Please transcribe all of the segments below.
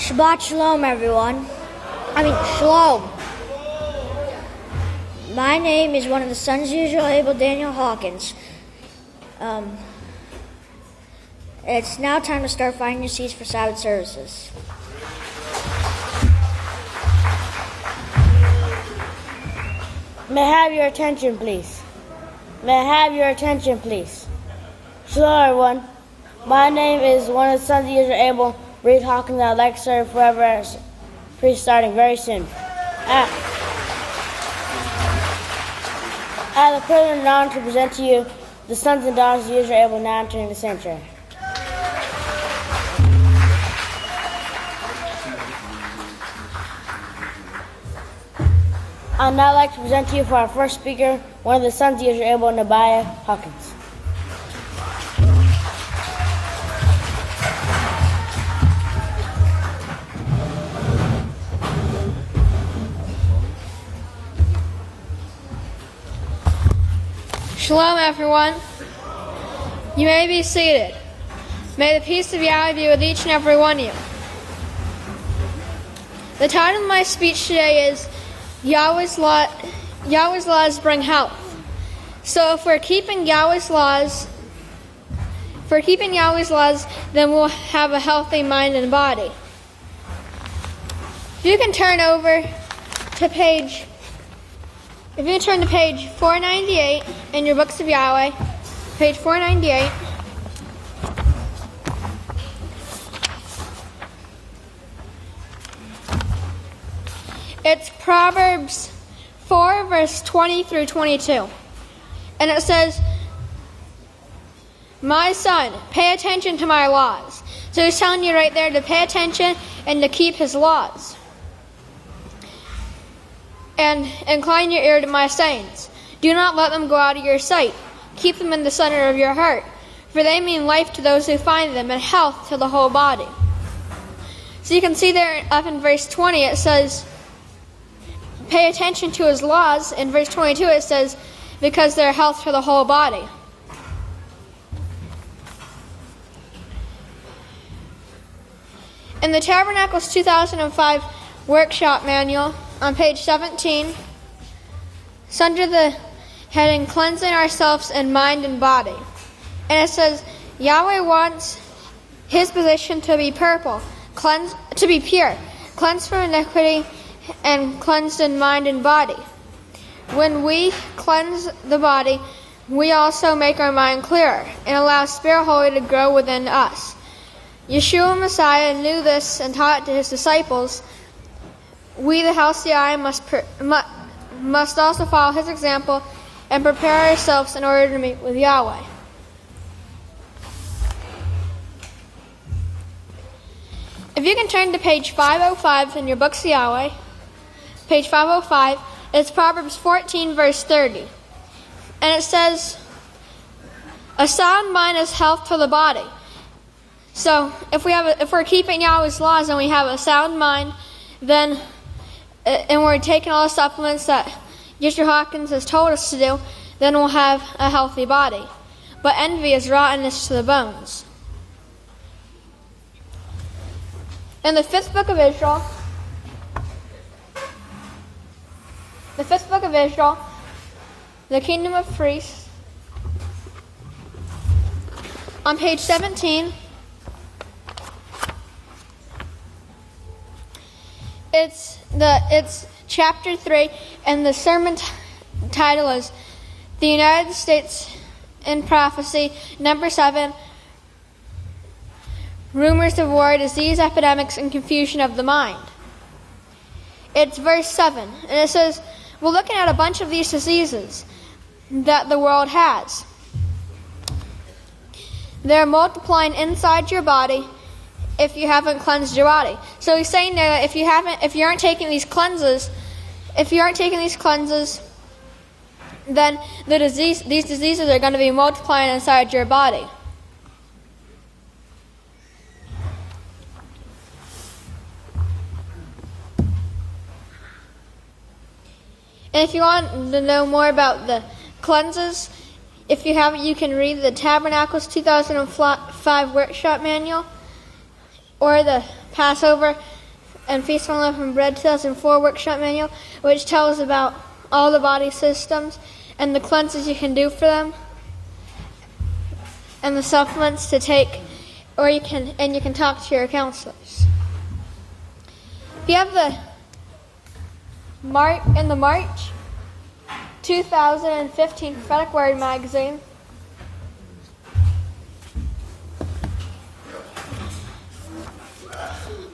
Shabbat Shalom, everyone. Shalom. My name is one of the sons of Yisrayl, Abel Daniel Hawkins. It's now time to start finding your seats for Sabbath services. May I have your attention, please? May I have your attention, please? Shalom, everyone. My name is one of the sons of Yisrayl, Abel Reed Hawkins. I'd like to serve forever as priest starting very soon. I have the privilege and honor to present to you the sons and daughters of Yisrayl, Abel now entering the sanctuary. I'd now like to present to you for our first speaker, one of the sons of Yisrayl, Abel Yahweh Hawkins. Shalom, everyone. You may be seated. May the peace of Yahweh be with each and every one of you. The title of my speech today is Yahweh's laws bring health. So if we're keeping Yahweh's laws, then we'll have a healthy mind and body. If you can turn to page 498 in your books of Yahweh, page 498. It's Proverbs 4, verse 20 through 22. And it says, "My son, pay attention to my laws." So he's telling you right there to pay attention and to keep his laws. "And incline your ear to my sayings. Do not let them go out of your sight. Keep them in the center of your heart, for they mean life to those who find them and health to the whole body." So you can see there up in verse 20 it says, pay attention to his laws. In verse 22 it says, because they're health to the whole body. In the Tabernacles 2005 workshop manual, on page 17, it's under the heading Cleansing Ourselves in Mind and Body. And it says, Yahweh wants his position to be pure, cleansed from iniquity, and cleansed in mind and body. When we cleanse the body, we also make our mind clearer and allow Spirit Holy to grow within us. Yeshua Messiah knew this and taught it to his disciples. We, the House of Yahweh, must also follow his example and prepare ourselves in order to meet with Yahweh. If you can turn to page 505 in your books of Yahweh, page 505, it's Proverbs 14, verse 30. And it says, "A sound mind is health to the body." So if we're keeping Yahweh's laws and we have a sound mind, then and we're taking all the supplements that Yisrayl Hawkins has told us to do, then we'll have a healthy body. But envy is rottenness to the bones. In the fifth book of Israel, the kingdom of priests, on page 17, it's chapter 3, and the sermon title is The United States in Prophecy, number 7, Rumors of War, Disease, Epidemics, and Confusion of the Mind. It's verse 7, and it says, we're looking at a bunch of these diseases that the world has. They're multiplying inside your body if you haven't cleansed your body. So he's saying there that if you aren't taking these cleanses, then these diseases are going to be multiplying inside your body. And if you want to know more about the cleanses, if you haven't, you can read the Tabernacles 2005 workshop manual or the Passover and Feast on Unleavened Bread 2004 workshop manual, which tells about all the body systems and the cleanses you can do for them, and the supplements to take, or you can talk to your counselors. If you have the March 2015 Prophetic Word magazine,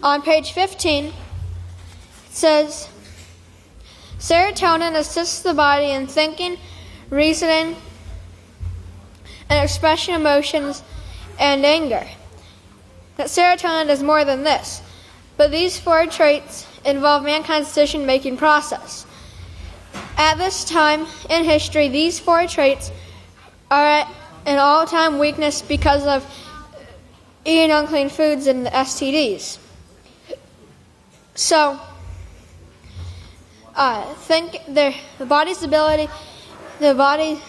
on page 15, it says, serotonin assists the body in thinking, reasoning, and expressing emotions and anger. That serotonin is more than this, but these 4 traits involve mankind's decision-making process. At this time in history, these 4 traits are at an all-time weakness because of eating unclean foods and the STDs. So, think the body's ability, the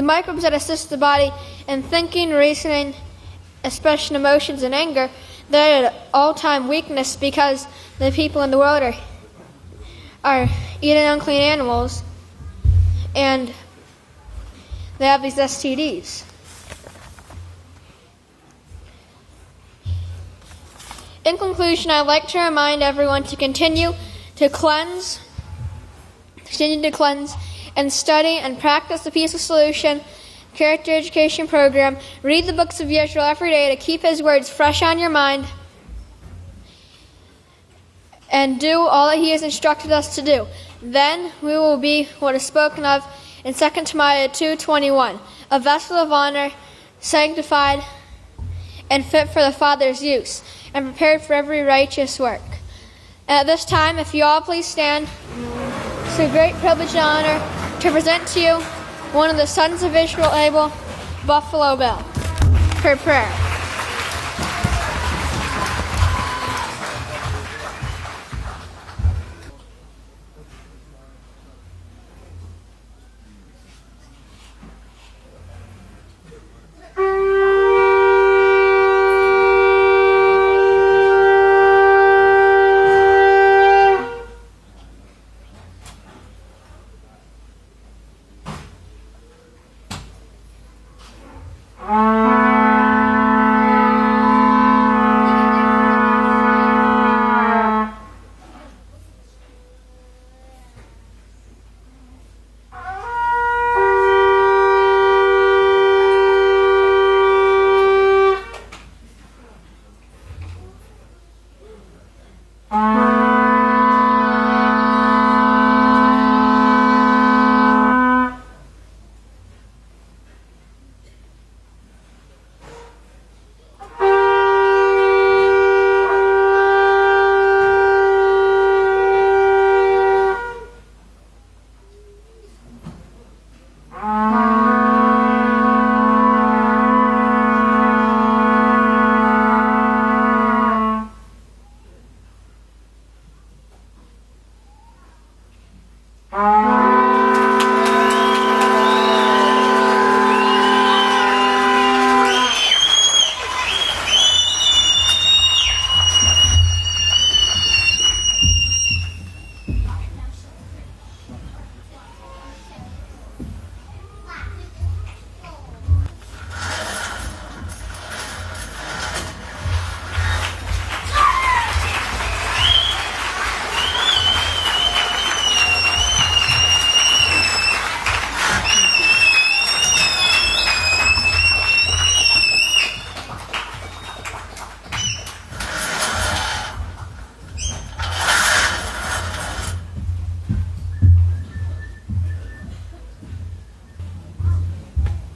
microbes that assist the body in thinking, reasoning, expressing emotions, and anger, they're at an all-time weakness because the people in the world are eating unclean animals, and they have these STDs. In conclusion, I'd like to remind everyone to continue to cleanse and study and practice the Peace of Solution character education program. Read the books of Yisrayl every day to keep his words fresh on your mind, and do all that he has instructed us to do. Then we will be what is spoken of in 2 Timothy 2:21, a vessel of honor, sanctified and fit for the Father's use, and prepared for every righteous work. And at this time, if you all please stand, it's a great privilege and honor to present to you one of the sons of Israel, Abel, Buffalo Bill, for prayer.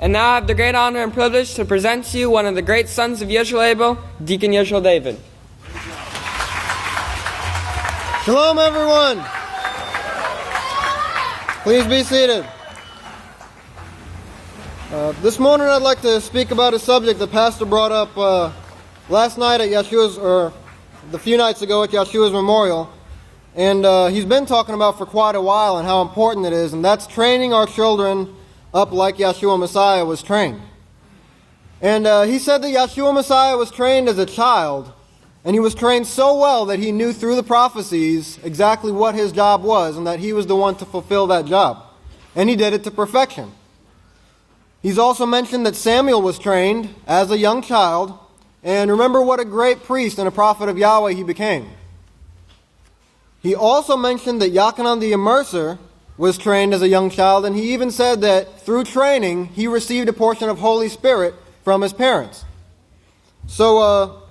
And now I have the great honor and privilege to present to you one of the great sons of Yisrayl, Abel, Deacon Yisrayl David. Shalom, everyone. Please be seated. This morning I'd like to speak about a subject the pastor brought up last night at Yeshua's, or the few nights ago at Yeshua's memorial. And he's been talking about for quite a while and how important it is, and that's training our children up like Yeshua Messiah was trained. And he said that Yeshua Messiah was trained as a child, And he was trained so well that he knew through the prophecies exactly what his job was and that he was the one to fulfill that job. And he did it to perfection. He's also mentioned that Samuel was trained as a young child. And remember what a great priest and a prophet of Yahweh he became. He also mentioned that Yachanan the Immerser was trained as a young child, and he even said that through training, he received a portion of Holy Spirit from his parents. So,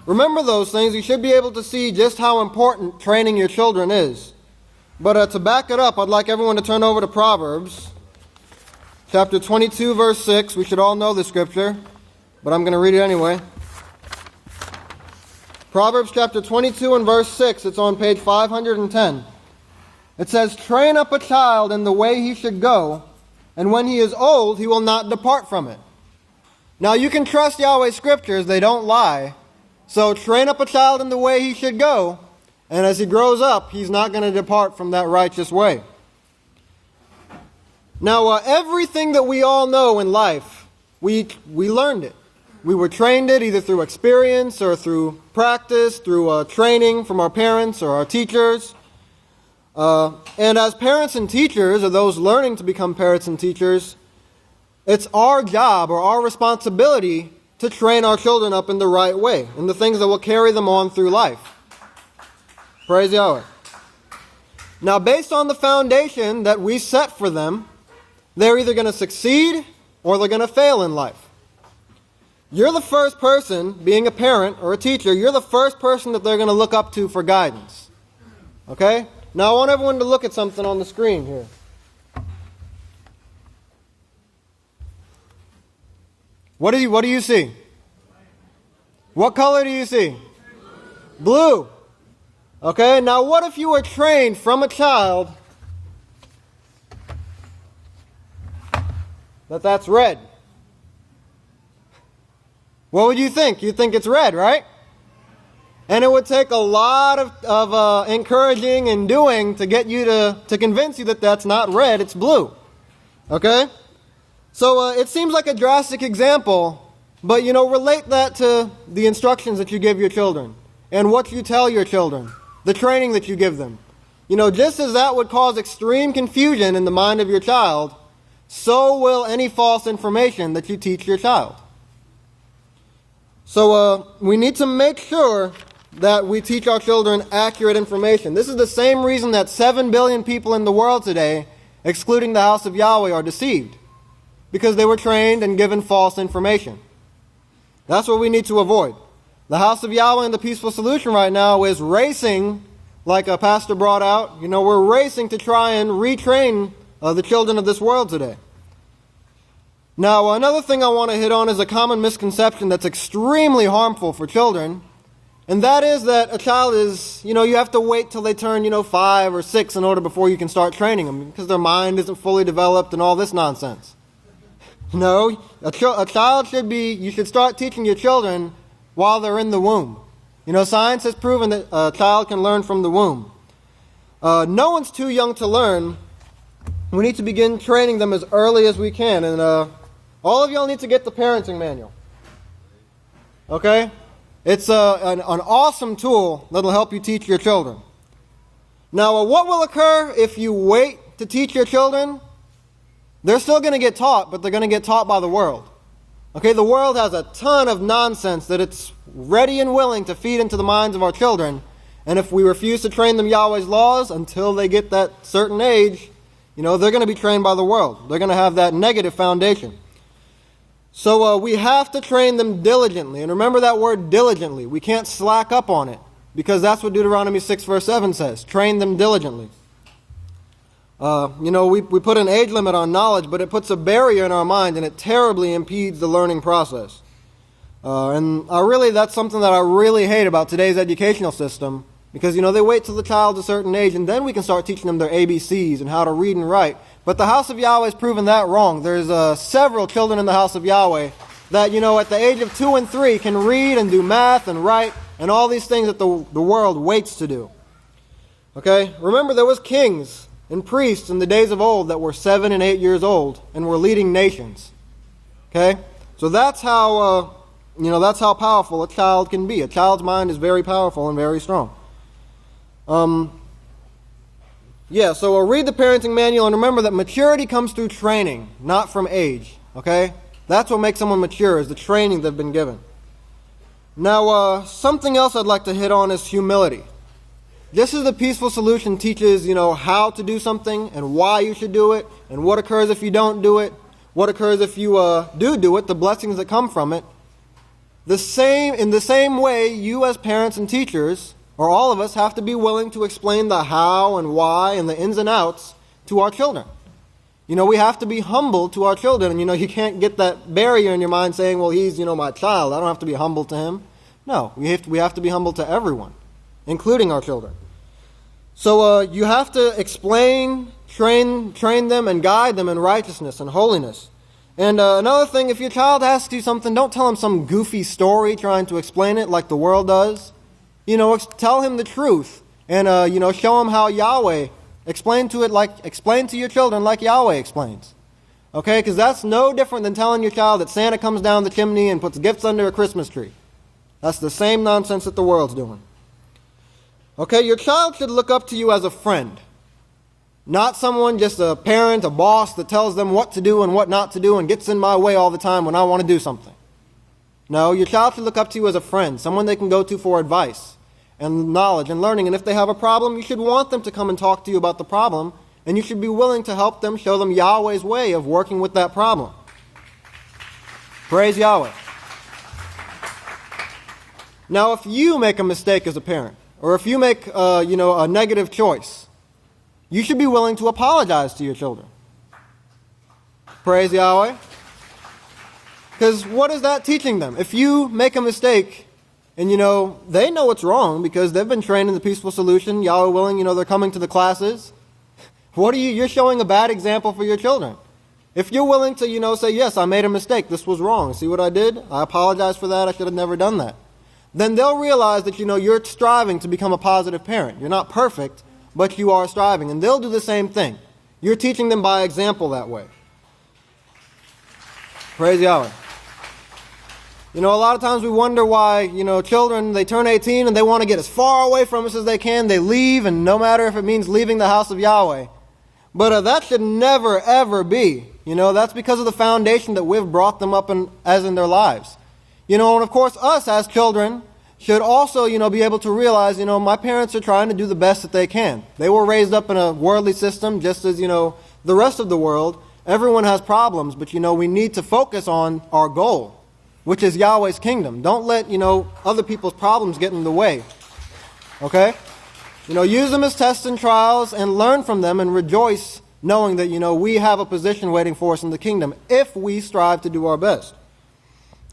remember those things. You should be able to see just how important training your children is. But to back it up, I'd like everyone to turn over to Proverbs, chapter 22, verse 6. We should all know the scripture, but I'm going to read it anyway. Proverbs chapter 22 and verse 6, it's on page 510. It says, "Train up a child in the way he should go, and when he is old, he will not depart from it." Now you can trust Yahweh's scriptures, they don't lie. So train up a child in the way he should go, and as he grows up, he's not going to depart from that righteous way. Now everything that we all know in life, we learned it. We were trained it either through experience or through practice, through training from our parents or our teachers. And as parents and teachers, or those learning to become parents and teachers, it's our job or our responsibility to train our children up in the right way, in the things that will carry them on through life. Praise Yahweh. Now, based on the foundation that we set for them, they're either going to succeed or they're going to fail in life. You're the first person, being a parent or a teacher, you're the first person that they're going to look up to for guidance. Okay? Now I want everyone to look at something on the screen here. What do you see? What color do you see? Blue. Okay, now what if you were trained from a child that's red? What would you think? You'd think it's red, right? And it would take a lot of encouraging and doing to get you to convince you that that's not red, it's blue. Okay? So it seems like a drastic example, but relate that to the instructions that you give your children and what you tell your children, the training that you give them. Just as that would cause extreme confusion in the mind of your child, so will any false information that you teach your child. So we need to make sure that we teach our children accurate information. This is the same reason that 7 billion people in the world today, excluding the House of Yahweh, are deceived. Because they were trained and given false information. That's what we need to avoid. The House of Yahweh and the Peaceful Solution right now is racing, like a pastor brought out. We're racing to try and retrain the children of this world today. Now, another thing I want to hit on is a common misconception that's extremely harmful for children. And that is that a child is, you have to wait till they turn, 5 or 6 in order before you can start training them. Because their mind isn't fully developed and all this nonsense. No, a child you should start teaching your children while they're in the womb. Science has proven that a child can learn from the womb. No one's too young to learn. We need to begin training them as early as we can. And all of y'all need to get the parenting manual. Okay? It's an awesome tool that'll help you teach your children. Now, what will occur if you wait to teach your children? They're still going to get taught, but they're going to get taught by the world. Okay, the world has a ton of nonsense that it's ready and willing to feed into the minds of our children. And if we refuse to train them Yahweh's laws until they get that certain age, they're going to be trained by the world. They're going to have that negative foundation. So we have to train them diligently. And remember that word diligently. We can't slack up on it, because that's what Deuteronomy 6 verse 7 says. Train them diligently. We put an age limit on knowledge, but it puts a barrier in our mind, and it terribly impedes the learning process. That's something that I really hate about today's educational system, because, they wait till the child's a certain age, and then we can start teaching them their ABCs and how to read and write. But the House of Yahweh has proven that wrong. There's several children in the House of Yahweh that, at the age of 2 and 3 can read and do math and write and all these things that the world waits to do. Okay? Remember, there was kings and priests in the days of old that were 7 and 8 years old and were leading nations. Okay? So that's how that's how powerful a child can be. A child's mind is very powerful and very strong. So read the parenting manual and remember that maturity comes through training, not from age. Okay? That's what makes someone mature, is the training they've been given. Now, something else I'd like to hit on is humility. Just as the peaceful solution teaches, how to do something and why you should do it, and what occurs if you don't do it, what occurs if you do it, the blessings that come from it. In the same way, you as parents and teachers, or all of us, have to be willing to explain the how and why and the ins and outs to our children. We have to be humble to our children, and you can't get that barrier in your mind saying, well, he's, my child, I don't have to be humble to him. No, we have to be humble to everyone, including our children. So you have to explain, train them, and guide them in righteousness and holiness. And another thing, if your child asks you something, don't tell him some goofy story trying to explain it like the world does. Tell him the truth, and show him how Yahweh explain to your children like Yahweh explains. Okay, because that's no different than telling your child that Santa comes down the chimney and puts gifts under a Christmas tree. That's the same nonsense that the world's doing. Okay, your child should look up to you as a friend. Not someone, just a parent, a boss that tells them what to do and what not to do and gets in my way all the time when I want to do something. No, your child should look up to you as a friend, someone they can go to for advice and knowledge and learning. And if they have a problem, you should want them to come and talk to you about the problem, and you should be willing to help them, show them Yahweh's way of working with that problem. Praise Yahweh. Now, if you make a mistake as a parent, or if you make a negative choice, you should be willing to apologize to your children. Praise Yahweh. Because what is that teaching them? If you make a mistake, and they know it's wrong because they've been trained in the peaceful solution, Yahweh willing, they're coming to the classes. You're showing a bad example for your children. If you're willing to, say, yes, I made a mistake, this was wrong. See what I did? I apologize for that, I should have never done that. Then they'll realize that, you're striving to become a positive parent. You're not perfect, but you are striving. And they'll do the same thing. You're teaching them by example that way. Praise Yahweh. A lot of times we wonder why, children, they turn 18 and they want to get as far away from us as they can. They leave, and no matter if it means leaving the house of Yahweh. But that should never, ever be. That's because of the foundation that we've brought them up as in their lives. And of course, us as children should also, be able to realize, my parents are trying to do the best that they can. They were raised up in a worldly system, just as, the rest of the world. Everyone has problems, but, we need to focus on our goal, which is Yahweh's kingdom. Don't let, other people's problems get in the way. Okay? Use them as tests and trials and learn from them and rejoice knowing that, we have a position waiting for us in the kingdom if we strive to do our best.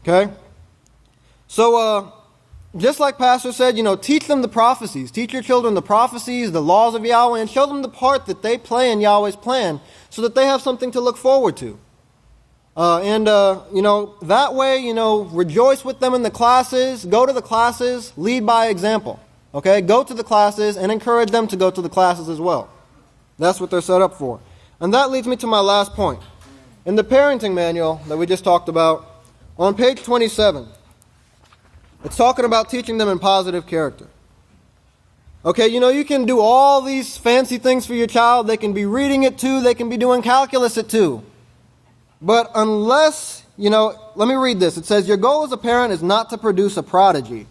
Okay? So, just like Pastor said, teach them the prophecies. Teach your children the prophecies, the laws of Yahweh, and show them the part that they play in Yahweh's plan so that they have something to look forward to. That way, rejoice with them in the classes, go to the classes, lead by example. Okay? Go to the classes and encourage them to go to the classes as well. That's what they're set up for. And that leads me to my last point. In the parenting manual that we just talked about, on page 27, it's talking about teaching them in positive character. Okay, you can do all these fancy things for your child. They can be reading it too. They can be doing calculus at 2. But unless, let me read this. It says, your goal as a parent is not to produce a prodigy.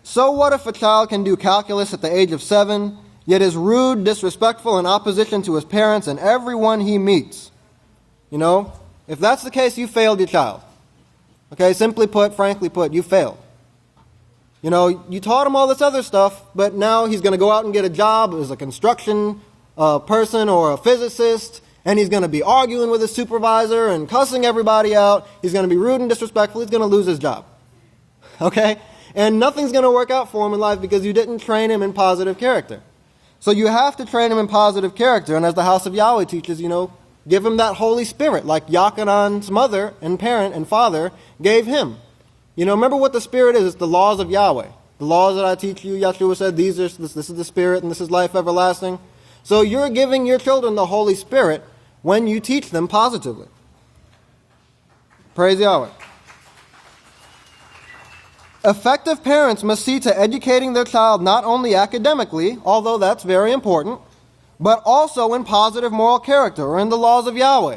So what if a child can do calculus at the age of 7, yet is rude, disrespectful, in opposition to his parents and everyone he meets? If that's the case, you failed your child. Okay, simply put, frankly put, you failed. You taught him all this other stuff, but now he's going to go out and get a job as a construction person or a physicist, and he's going to be arguing with his supervisor and cussing everybody out. He's going to be rude and disrespectful. He's going to lose his job. Okay? And nothing's going to work out for him in life because you didn't train him in positive character. So you have to train him in positive character. And as the House of Yahweh teaches, give him that Holy Spirit like Yachanan's mother and parent and father gave him. Remember what the Spirit is. It's the laws of Yahweh. The laws that I teach you, Yahshua said, this is the Spirit and this is life everlasting. So you're giving your children the Holy Spirit when you teach them positively. Praise Yahweh. Effective parents must see to educating their child not only academically, although that's very important, but also in positive moral character or in the laws of Yahweh.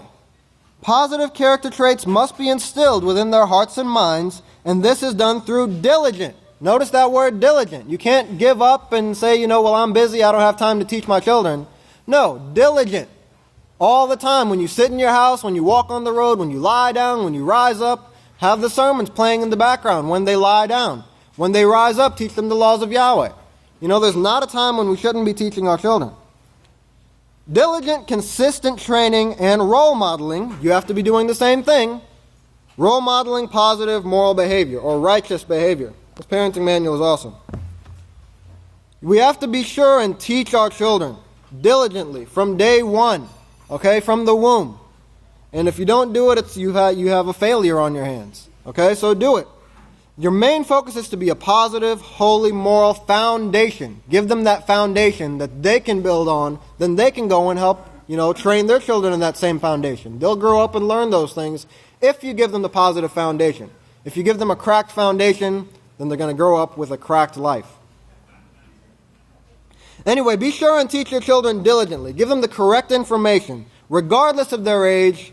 Positive character traits must be instilled within their hearts and minds, and this is done through diligent. Notice that word diligent. You can't give up and say, well, I'm busy, I don't have time to teach my children. No, diligent. All the time, when you sit in your house, when you walk on the road, when you lie down, when you rise up, have the sermons playing in the background when they lie down. When they rise up, teach them the laws of Yahweh. There's not a time when we shouldn't be teaching our children. Diligent, consistent training and role modeling, you have to be doing the same thing. Role modeling positive moral behavior or righteous behavior. This parenting manual is awesome. We have to be sure and teach our children diligently from day one, okay, from the womb. And if you don't do it, you have a failure on your hands. Okay, so do it. Your main focus is to be a positive, holy, moral foundation. Give them that foundation that they can build on. Then they can go and help, train their children in that same foundation. They'll grow up and learn those things if you give them the positive foundation. If you give them a cracked foundation, then they're going to grow up with a cracked life. Anyway, be sure and teach your children diligently. Give them the correct information, regardless of their age.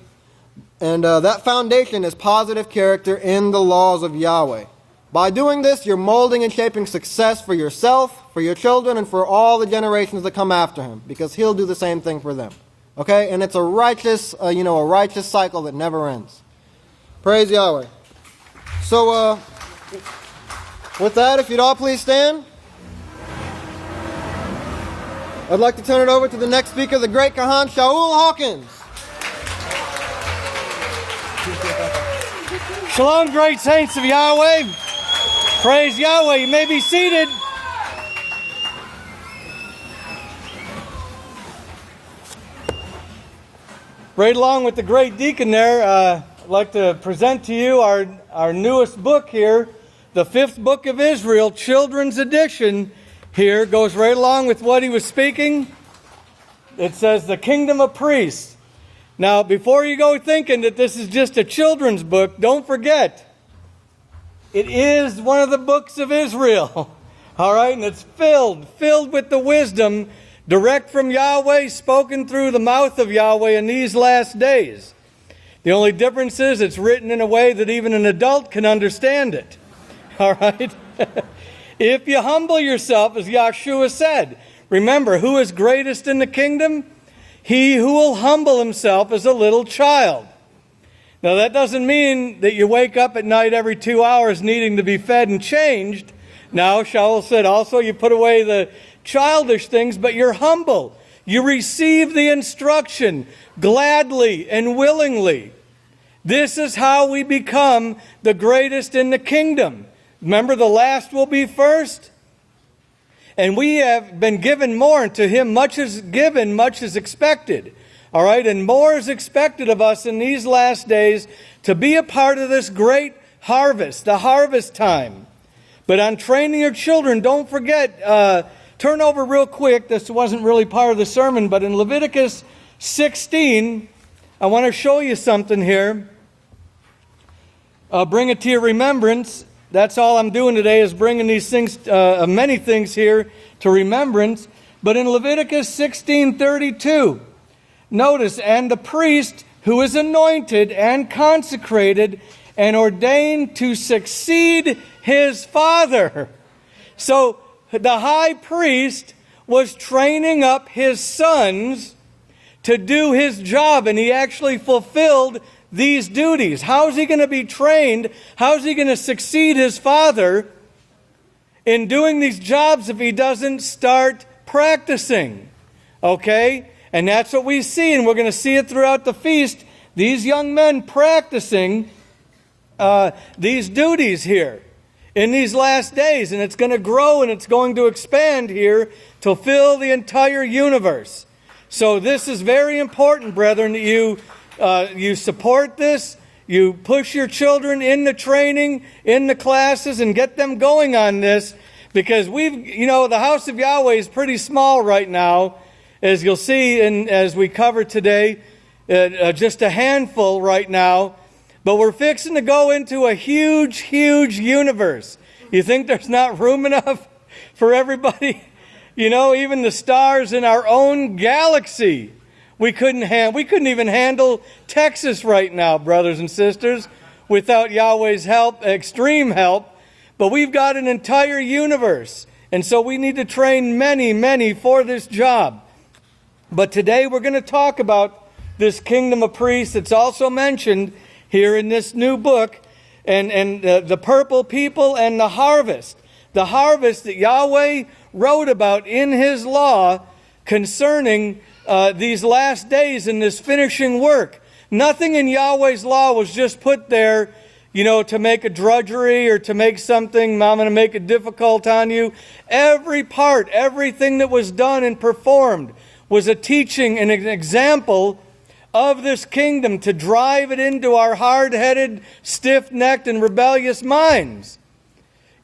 And that foundation is positive character in the laws of Yahweh. By doing this, you're molding and shaping success for yourself, for your children, and for all the generations that come after him, because he'll do the same thing for them. Okay? And it's a righteous, a righteous cycle that never ends. Praise Yahweh. So, with that, if you'd all please stand. I'd like to turn it over to the next speaker, the great Kahan Shaul Hawkins. Shalom, great saints of Yahweh. Praise Yahweh. You may be seated. Right along with the great deacon there, I'd like to present to you our newest book here, the 5th book of Israel, Children's Edition. Here goes right along with what he was speaking. It says, The Kingdom of Priests. Now, before you go thinking that this is just a children's book, don't forget, it is one of the books of Israel. All right, and it's filled with the wisdom direct from Yahweh, spoken through the mouth of Yahweh in these last days. The only difference is it's written in a way that even an adult can understand it. All right? If you humble yourself, as Yahshua said, remember, who is greatest in the kingdom? He who will humble himself as a little child. Now, that doesn't mean that you wake up at night every 2 hours needing to be fed and changed. Now, Shaul said also you put away the childish things, but you're humble. You receive the instruction gladly and willingly. This is how we become the greatest in the kingdom. Remember, the last will be first. And we have been given more, and to him much is given, much is expected. All right, and more is expected of us in these last days to be a part of this great harvest, the harvest time. But on training your children, don't forget, turn over real quick. This wasn't really part of the sermon, but in Leviticus 16, I want to show you something here. Bring it to your remembrance. That's all I'm doing today is bringing these things, many things here to remembrance. But in Leviticus 16:32, notice, and the priest who is anointed and consecrated and ordained to succeed his father. So the high priest was training up his sons to do his job, and he actually fulfilled these duties. How is he going to be trained? How is he going to succeed his father in doing these jobs if he doesn't start practicing? Okay? And that's what we see, and we're going to see it throughout the feast. These young men practicing these duties here in these last days. And it's going to grow and it's going to expand here to fill the entire universe. So this is very important, brethren, that you support this. You push your children in the training, in the classes, and get them going on this. Because the House of Yahweh is pretty small right now. As you'll see, and as we cover today, just a handful right now. But we're fixing to go into a huge, huge universe. You think there's not room enough for everybody? You know, even the stars in our own galaxy. We couldn't even handle Texas right now, brothers and sisters, without Yahweh's help, extreme help. But we've got an entire universe. And so we need to train many, many for this job. But today we're going to talk about this kingdom of priests. It's also mentioned here in this new book. And the purple people and the harvest. The harvest that Yahweh wrote about in His law concerning these last days and this finishing work. Nothing in Yahweh's law was just put there, you know, to make a drudgery or to make something, I'm going to make it difficult on you. Every part, everything that was done and performed was a teaching and an example of this kingdom to drive it into our hard-headed, stiff-necked, and rebellious minds.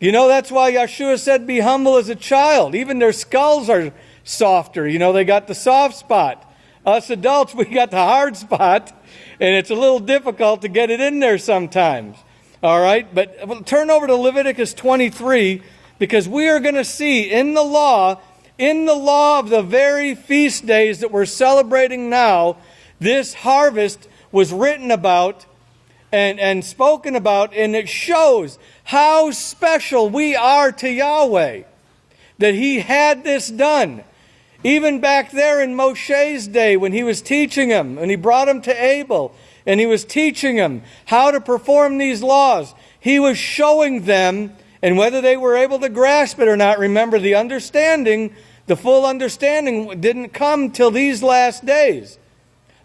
You know, that's why Yeshua said, be humble as a child. Even their skulls are softer. You know, they got the soft spot. Us adults, we got the hard spot, and it's a little difficult to get it in there sometimes. All right, but turn over to Leviticus 23, because we are going to see in the law of the very feast days that we're celebrating now, this harvest was written about and spoken about, and it shows how special we are to Yahweh, that He had this done. Even back there in Moshe's day when he was teaching him, and he brought him to Abel, and he was teaching him how to perform these laws, he was showing them, and whether they were able to grasp it or not, remember the understanding, the full understanding didn't come till these last days.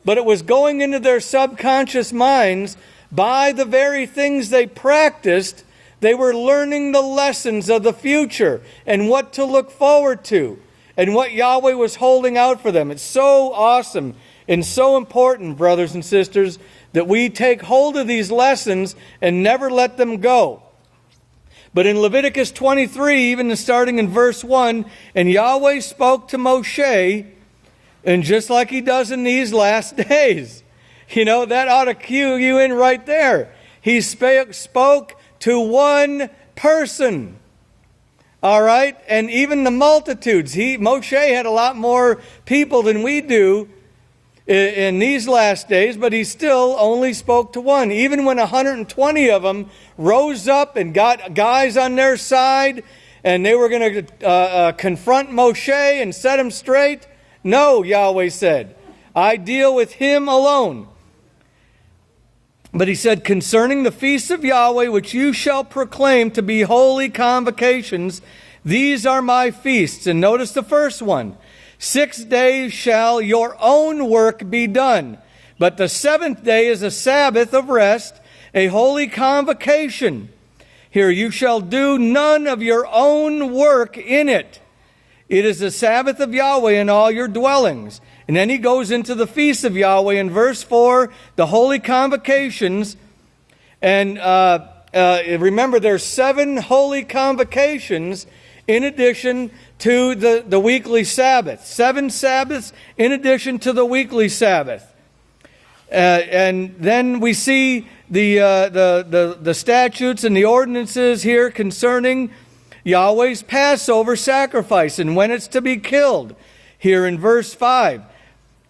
But it was going into their subconscious minds by the very things they practiced. They were learning the lessons of the future and what to look forward to and what Yahweh was holding out for them. It's so awesome and so important, brothers and sisters, that we take hold of these lessons and never let them go. But in Leviticus 23, even starting in verse 1, and Yahweh spoke to Moshe, and just like He does in these last days. You know, that ought to cue you in right there. He spoke to one person. All right? And even the multitudes. Moshe had a lot more people than we do in these last days, but he still only spoke to one. Even when 120 of them rose up and got guys on their side, and they were going to confront Moshe and set him straight, no, Yahweh said, I deal with him alone. But He said, concerning the feasts of Yahweh, which you shall proclaim to be holy convocations, these are my feasts. And notice the first one. 6 days shall your own work be done. But the seventh day is a Sabbath of rest, a holy convocation. Here you shall do none of your own work in it. It is the Sabbath of Yahweh in all your dwellings. And then he goes into the feast of Yahweh in verse 4, the holy convocations. And remember, there's 7 holy convocations in addition to the weekly Sabbath. 7 Sabbaths in addition to the weekly Sabbath. And then we see the statutes and the ordinances here concerning Yahweh's Passover sacrifice and when it's to be killed. Here in verse 5.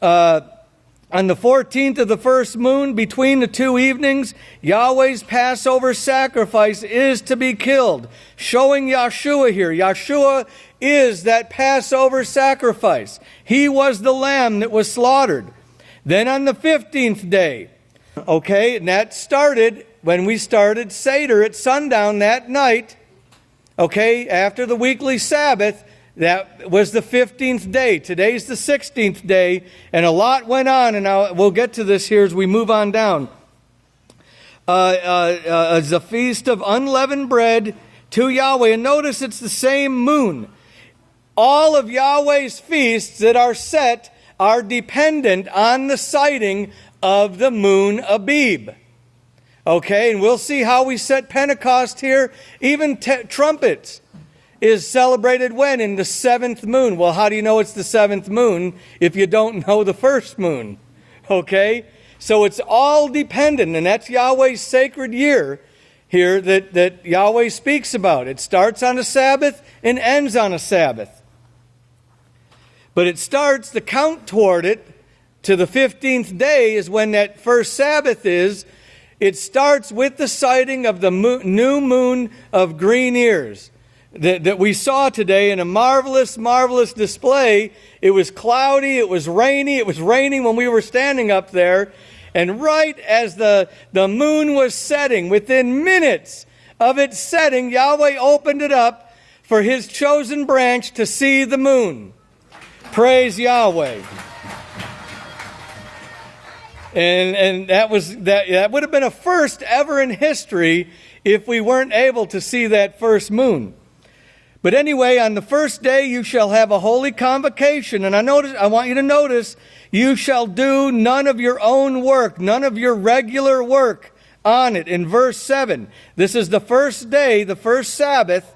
On the 14th of the first moon, between the 2 evenings, Yahweh's Passover sacrifice is to be killed. Showing Yeshua here. Yeshua is that Passover sacrifice. He was the lamb that was slaughtered. Then on the 15th day, okay, and that started when we started Seder at sundown that night, okay, after the weekly Sabbath. That was the 15th day. Today's the 16th day, and a lot went on, and we'll get to this here as we move on down. It's a feast of unleavened bread to Yahweh, and notice it's the same moon. All of Yahweh's feasts that are set are dependent on the sighting of the moon Abib. Okay, and we'll see how we set Pentecost here. Even trumpets is celebrated when? In the 7th moon. Well, how do you know it's the 7th moon if you don't know the first moon? Okay? So it's all dependent, and that's Yahweh's sacred year. here that Yahweh speaks about. It starts on a Sabbath and ends on a Sabbath. But it starts, the count toward it, to the 15th day is when that first Sabbath is. It starts with the sighting of the new moon of green ears that we saw today in a marvelous, marvelous display. It was cloudy, it was rainy, it was raining when we were standing up there. And right as the moon was setting, within minutes of its setting, Yahweh opened it up for His chosen branch to see the moon. Praise Yahweh. And that would have been a first ever in history if we weren't able to see that first moon. But anyway, on the first day you shall have a holy convocation. And I want you to notice, you shall do none of your own work, none of your regular work on it. In verse 7, this is the first day, the first Sabbath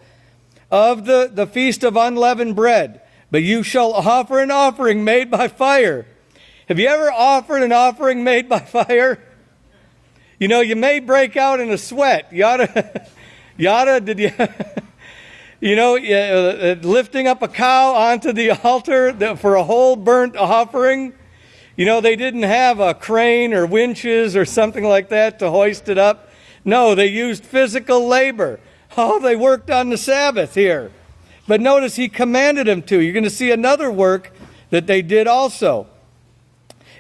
of the Feast of Unleavened Bread. But you shall offer an offering made by fire. Have you ever offered an offering made by fire? You know, you may break out in a sweat. Did you... You know, lifting up a cow onto the altar for a whole burnt offering. You know, they didn't have a crane or winches or something like that to hoist it up. No, they used physical labor. Oh, they worked on the Sabbath here. But notice He commanded them to. You're going to see another work that they did also.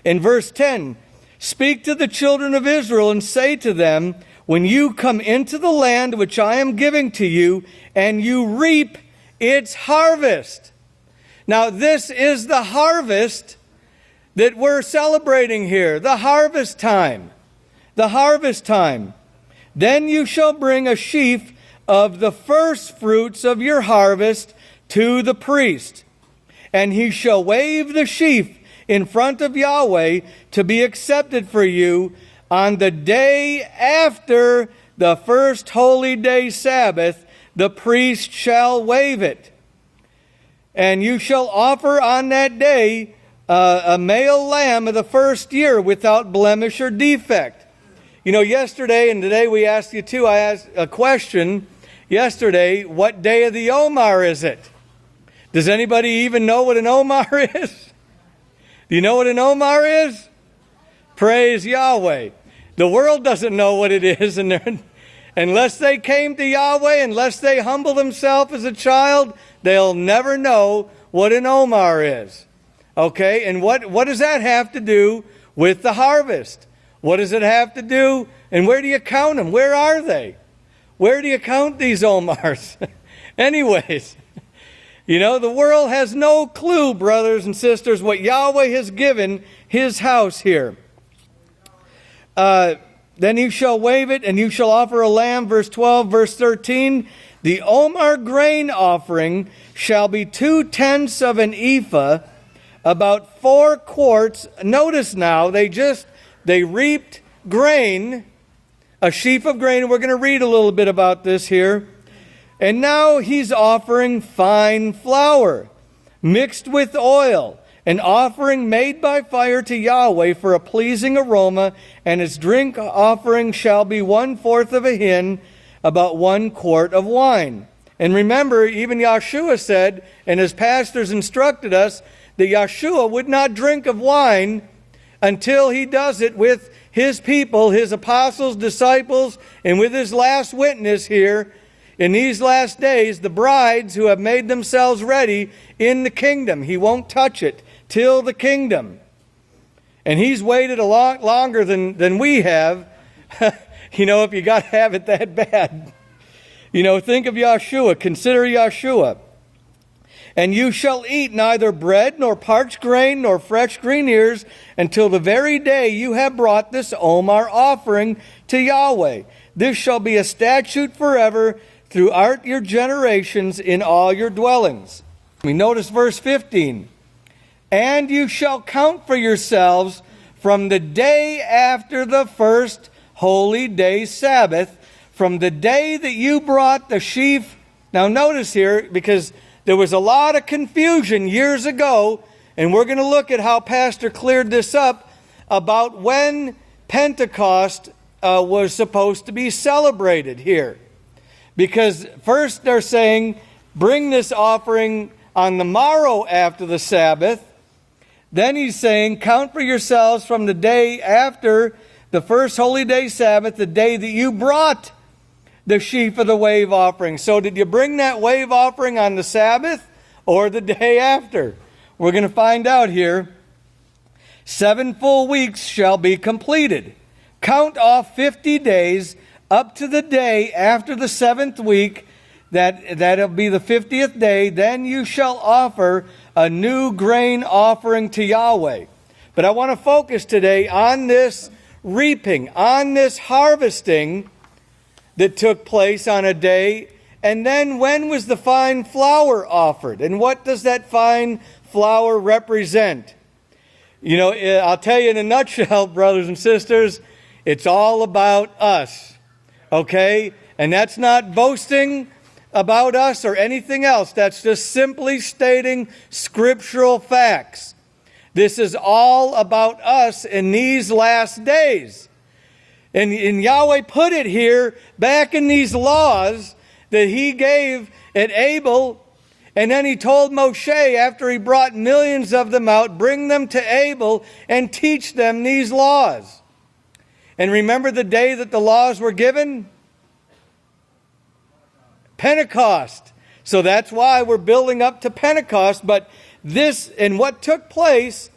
In verse 10, speak to the children of Israel and say to them, when you come into the land which I am giving to you, and you reap its harvest. Now, this is the harvest that we're celebrating here, the harvest time. The harvest time. Then you shall bring a sheaf of the first fruits of your harvest to the priest, and he shall wave the sheaf in front of Yahweh to be accepted for you on the day after the first holy day Sabbath. The priest shall wave it. And you shall offer on that day a male lamb of the first year without blemish or defect. You know, yesterday and today we asked you too, I asked a question yesterday, what day of the Omar is it? Does anybody even know what an Omar is? Do you know what an Omar is? Praise Yahweh. The world doesn't know what it is, and unless they came to Yahweh, unless they humble themselves as a child, they'll never know what an Omar is. Okay, and what does that have to do with the harvest? What does it have to do, and where do you count them? Where are they? Where do you count these Omars? Anyways, you know, the world has no clue, brothers and sisters, what Yahweh has given His house here. Then you shall wave it, and you shall offer a lamb, verse 12, verse 13. The Omar grain offering shall be 2/10 of an ephah, about 4 quarts. Notice now, they reaped grain, a sheaf of grain, and we're going to read a little bit about this here. And now he's offering fine flour, mixed with oil, an offering made by fire to Yahweh for a pleasing aroma, and its drink offering shall be 1/4 of a hin, about 1 quart of wine. And remember, even Yahshua said, and his pastors instructed us, that Yahshua would not drink of wine until he does it with his people, his apostles, disciples, and with his last witness here in these last days, the brides who have made themselves ready in the kingdom. He won't touch it till the kingdom. And he's waited a lot longer than we have. You know, if you got to have it that bad. You know, think of Yahshua. Consider Yahshua. And you shall eat neither bread, nor parched grain, nor fresh green ears, until the very day you have brought this Omar offering to Yahweh. This shall be a statute forever throughout your generations in all your dwellings. We notice verse 15. And you shall count for yourselves from the day after the first holy day Sabbath, from the day that you brought the sheaf. Now notice here, because there was a lot of confusion years ago, and we're going to look at how Pastor cleared this up about when Pentecost was supposed to be celebrated here. Because first they're saying, bring this offering on the morrow after the Sabbath. Then he's saying, count for yourselves from the day after the first holy day Sabbath, the day that you brought the sheaf of the wave offering. So did you bring that wave offering on the Sabbath or the day after? We're going to find out here. 7 full weeks shall be completed. Count off 50 days up to the day after the 7th week. That'll be the 50th day. Then you shall offer a new grain offering to Yahweh. But I want to focus today on this reaping, on this harvesting that took place on a day. And then when was the fine flour offered? And what does that fine flour represent? You know, I'll tell you in a nutshell, brothers and sisters, it's all about us. Okay? And that's not boasting about us or anything else. That's just simply stating scriptural facts. This is all about us in these last days. And Yahweh put it here back in these laws that he gave at Abel. And then he told Moshe, after he brought millions of them out, bring them to Abel and teach them these laws. And remember the day that the laws were given? Pentecost. So that's why we're building up to Pentecost. But this, and what took place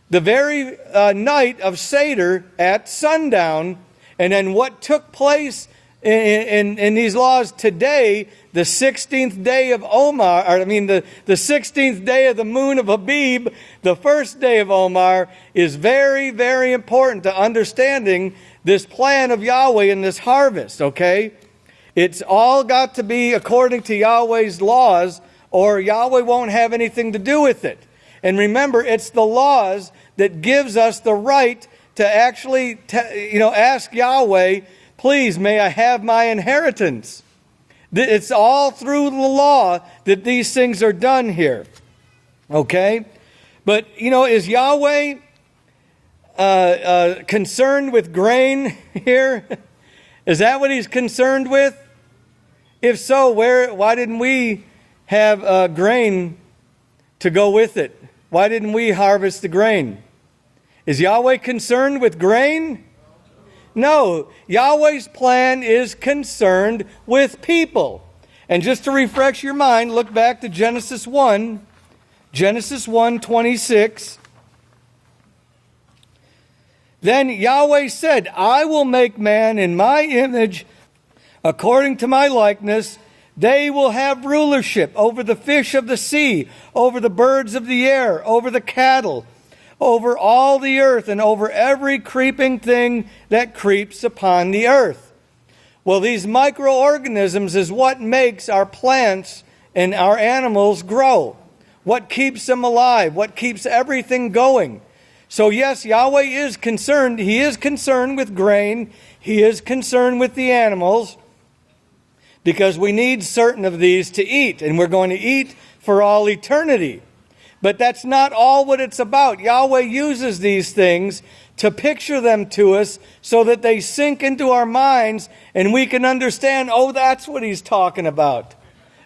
the very night of Seder at sundown, and then what took place in these laws today, the 16th day of Omar, the 16th day of the moon of Abib, the first day of Omar, is very, very important to understanding this plan of Yahweh in this harvest, okay? It's all got to be according to Yahweh's laws, or Yahweh won't have anything to do with it. And remember, it's the laws that gives us the right to actually, ask Yahweh, please, may I have my inheritance. It's all through the law that these things are done here. Okay? But, is Yahweh concerned with grain here? Is that what he's concerned with? If so, why didn't we have grain to go with it? Why didn't we harvest the grain? Is Yahweh concerned with grain? No. Yahweh's plan is concerned with people. And just to refresh your mind, look back to Genesis 1. Genesis 1:26. Then Yahweh said, I will make man in my image, according to my likeness. They will have rulership over the fish of the sea, over the birds of the air, over the cattle, over all the earth, and over every creeping thing that creeps upon the earth. Well, these microorganisms is what makes our plants and our animals grow. What keeps them alive, what keeps everything going. So yes, Yahweh is concerned. He is concerned with grain. He is concerned with the animals, because we need certain of these to eat, and we're going to eat for all eternity. But that's not all what it's about. Yahweh uses these things to picture them to us so that they sink into our minds and we can understand, oh, that's what he's talking about.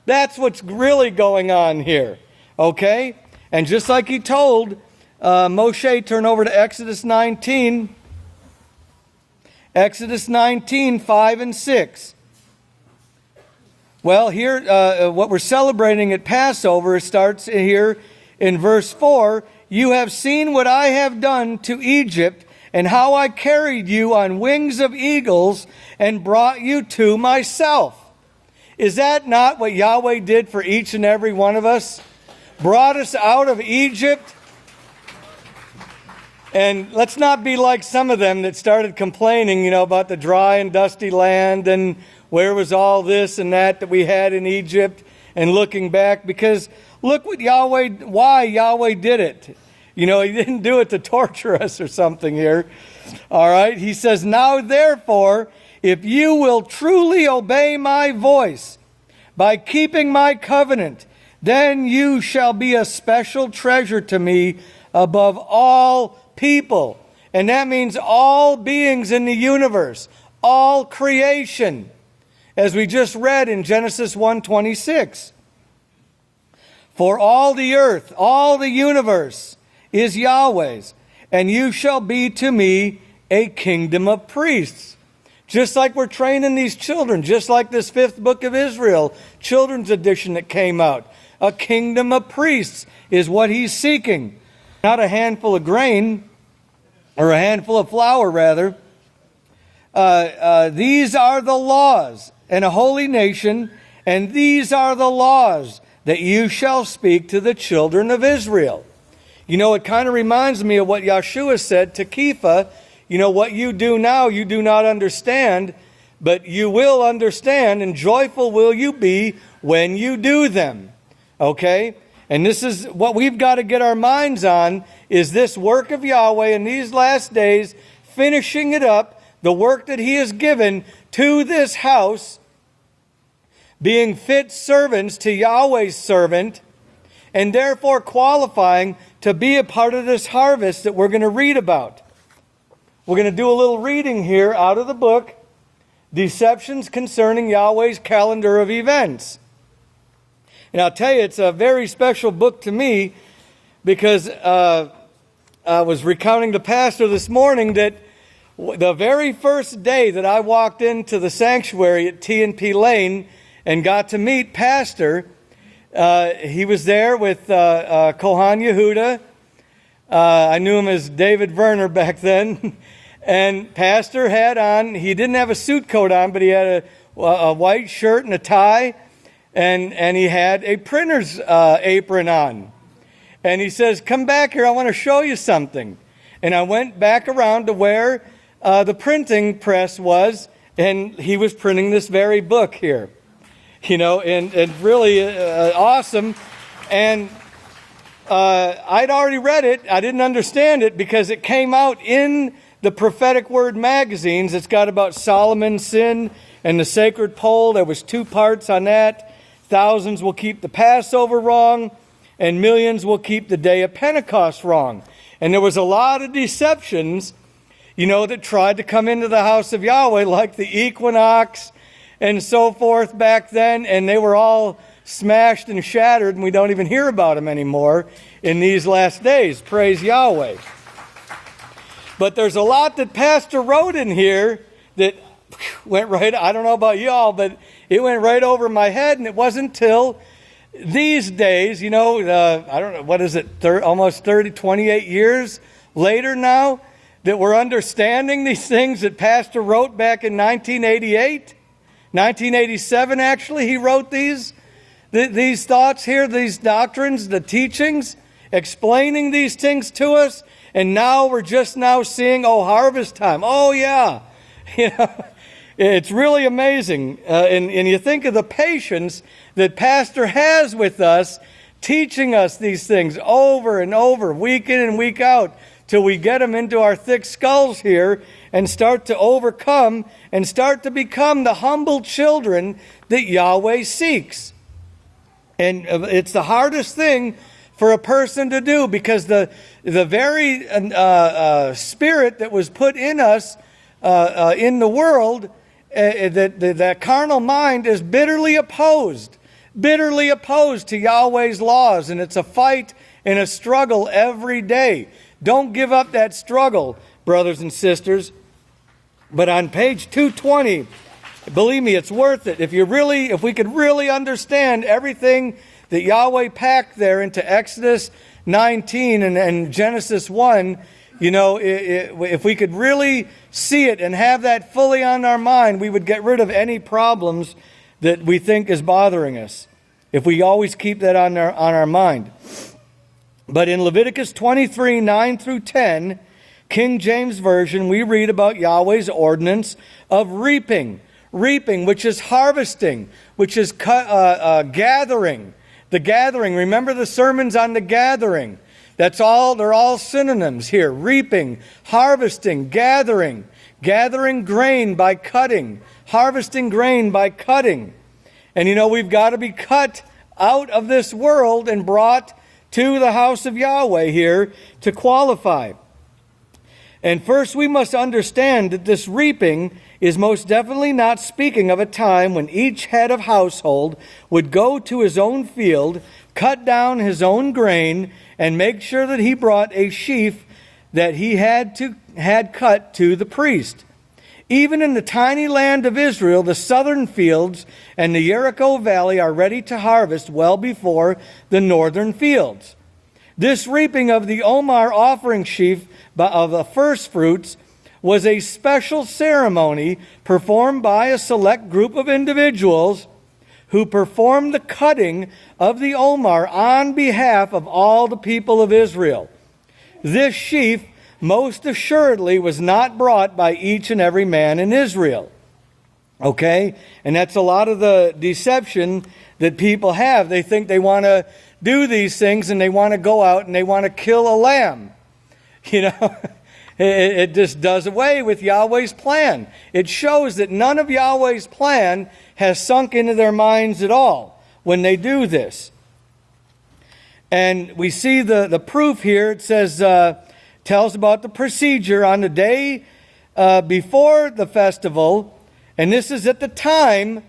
That's what's really going on here. Okay? And just like he told Moshe, turn over to Exodus 19. Exodus 19, 5 and 6. Well, here, what we're celebrating at Passover starts here in verse 4. You have seen what I have done to Egypt, and how I carried you on wings of eagles and brought you to myself. Is that not what Yahweh did for each and every one of us? Brought us out of Egypt. And let's not be like some of them that started complaining, about the dry and dusty land and where was all this and that we had in Egypt, and looking back, because look why Yahweh did it. He didn't do it to torture us or something here. All right. He says, now therefore, if you will truly obey my voice by keeping my covenant, then you shall be a special treasure to me above all people. And that means all beings in the universe, all creation, as we just read in Genesis 1:26. For all the earth, all the universe is Yahweh's, and you shall be to me a kingdom of priests. Just like we're training these children, just like this 5th book of Israel, children's edition that came out. A kingdom of priests is what he's seeking. Not a handful of grain, or a handful of flour, rather. These are the laws, and a holy nation, and these are the laws that you shall speak to the children of Israel. You know, it kind of reminds me of what Yeshua said to Kepha. You know, what you do now, you do not understand, but you will understand, and joyful will you be when you do them. Okay? And this is what we've got to get our minds on, is this work of Yahweh in these last days, finishing it up, the work that he has given to this house, being fit servants to Yahweh's servant, and therefore qualifying to be a part of this harvest that we're going to read about. We're going to do a little reading here out of the book, Deceptions Concerning Yahweh's Calendar of Events. And I'll tell you, it's a very special book to me, because I was recounting to Pastor this morning that the very first day that I walked into the sanctuary at T&P Lane and got to meet Pastor, he was there with Kohan Yehuda. I knew him as David Werner back then. And Pastor had on, he didn't have a suit coat on, but he had a white shirt and a tie. And he had a printer's apron on. And he says, come back here, I want to show you something. And I went back around to where the printing press was, and he was printing this very book here. You know, and really awesome. And I'd already read it. I didn't understand it because it came out in the Prophetic Word magazines. It's got about Solomon's sin and the sacred pole. There was 2 parts on that. Thousands will keep the Passover wrong, and millions will keep the day of Pentecost wrong. And there was a lot of deceptions, you know, that tried to come into the house of Yahweh, like the equinox and so forth back then, and they were all smashed and shattered, and we don't even hear about them anymore in these last days. Praise Yahweh. But there's a lot that Pastor wrote in here that went right, I don't know about y'all, but it went right over my head, and it wasn't till these days, you know, I don't know, what is it, almost 28 years later now, that we're understanding these things that Pastor wrote back in 1988, 1987 actually, he wrote these thoughts here, these doctrines, the teachings, explaining these things to us, and now we're just now seeing, harvest time. Oh, yeah. You know, it's really amazing. And you think of the patience that Pastor has with us, teaching us these things over and over, week in and week out, till we get them into our thick skulls here and start to overcome and start to become the humble children that Yahweh seeks. And it's the hardest thing for a person to do, because the very spirit that was put in us in the world, that carnal mind is bitterly opposed to Yahweh's laws, and it's a fight and a struggle every day. Don't give up that struggle, brothers and sisters. But on page 220, believe me, it's worth it. If we could really understand everything that Yahweh packed there into Exodus 19 and Genesis 1, you know, if we could really see it and have that fully on our mind, we would get rid of any problems that we think is bothering us, if we always keep that on our mind. But in Leviticus 23, 9 through 10, King James Version, we read about Yahweh's ordinance of reaping, which is harvesting, which is gathering. The gathering, remember the sermons on the gathering. They're all synonyms here. Reaping, harvesting, gathering grain by cutting, harvesting grain by cutting. And you know, we've got to be cut out of this world and brought to the house of Yahweh here to qualify. And first we must understand that this reaping is most definitely not speaking of a time when each head of household would go to his own field, cut down his own grain, and make sure that he brought a sheaf that he had cut to the priest. Even in the tiny land of Israel, the southern fields and the Jericho Valley are ready to harvest well before the northern fields. This reaping of the Omer offering sheaf of the first fruits was a special ceremony performed by a select group of individuals who performed the cutting of the Omer on behalf of all the people of Israel. This sheaf most assuredly was not brought by each and every man in Israel. Okay? And that's a lot of the deception that people have. They think they want to do these things and they want to go out and they want to kill a lamb. You know, it just does away with Yahweh's plan. It shows that none of Yahweh's plan has sunk into their minds at all when they do this. And we see the proof here. It says, tells about the procedure on the day before the festival. And this is at the time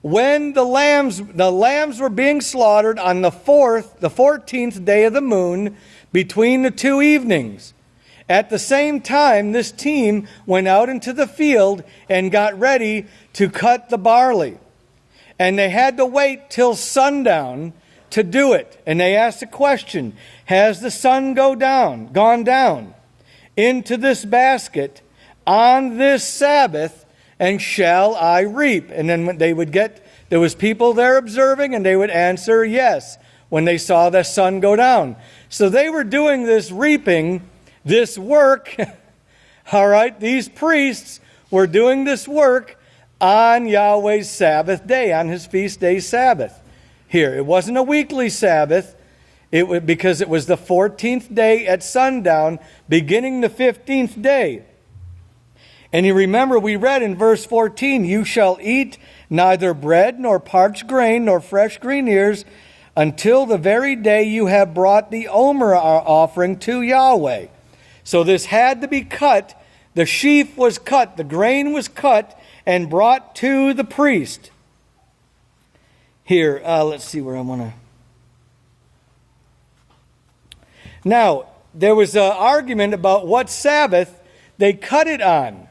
when the lambs were being slaughtered on the 14th day of the moon between the two evenings. At the same time, this team went out into the field and got ready to cut the barley. And they had to wait till sundown to do it. And they asked the question, has the sun gone down into this basket on this Sabbath, and shall I reap? And then there was people there observing, and they would answer yes when they saw the sun go down. So they were doing this reaping, this work. All right, these priests were doing this work on Yahweh's Sabbath day, on his feast day Sabbath. Here, it wasn't a weekly Sabbath, because it was the 14th day at sundown, beginning the 15th day. And you remember we read in verse 14, you shall eat neither bread nor parched grain nor fresh green ears until the very day you have brought the Omer offering to Yahweh. So this had to be cut. The sheaf was cut. The grain was cut and brought to the priest. Here, let's see where I want to... Now, there was an argument about what Sabbath they cut it on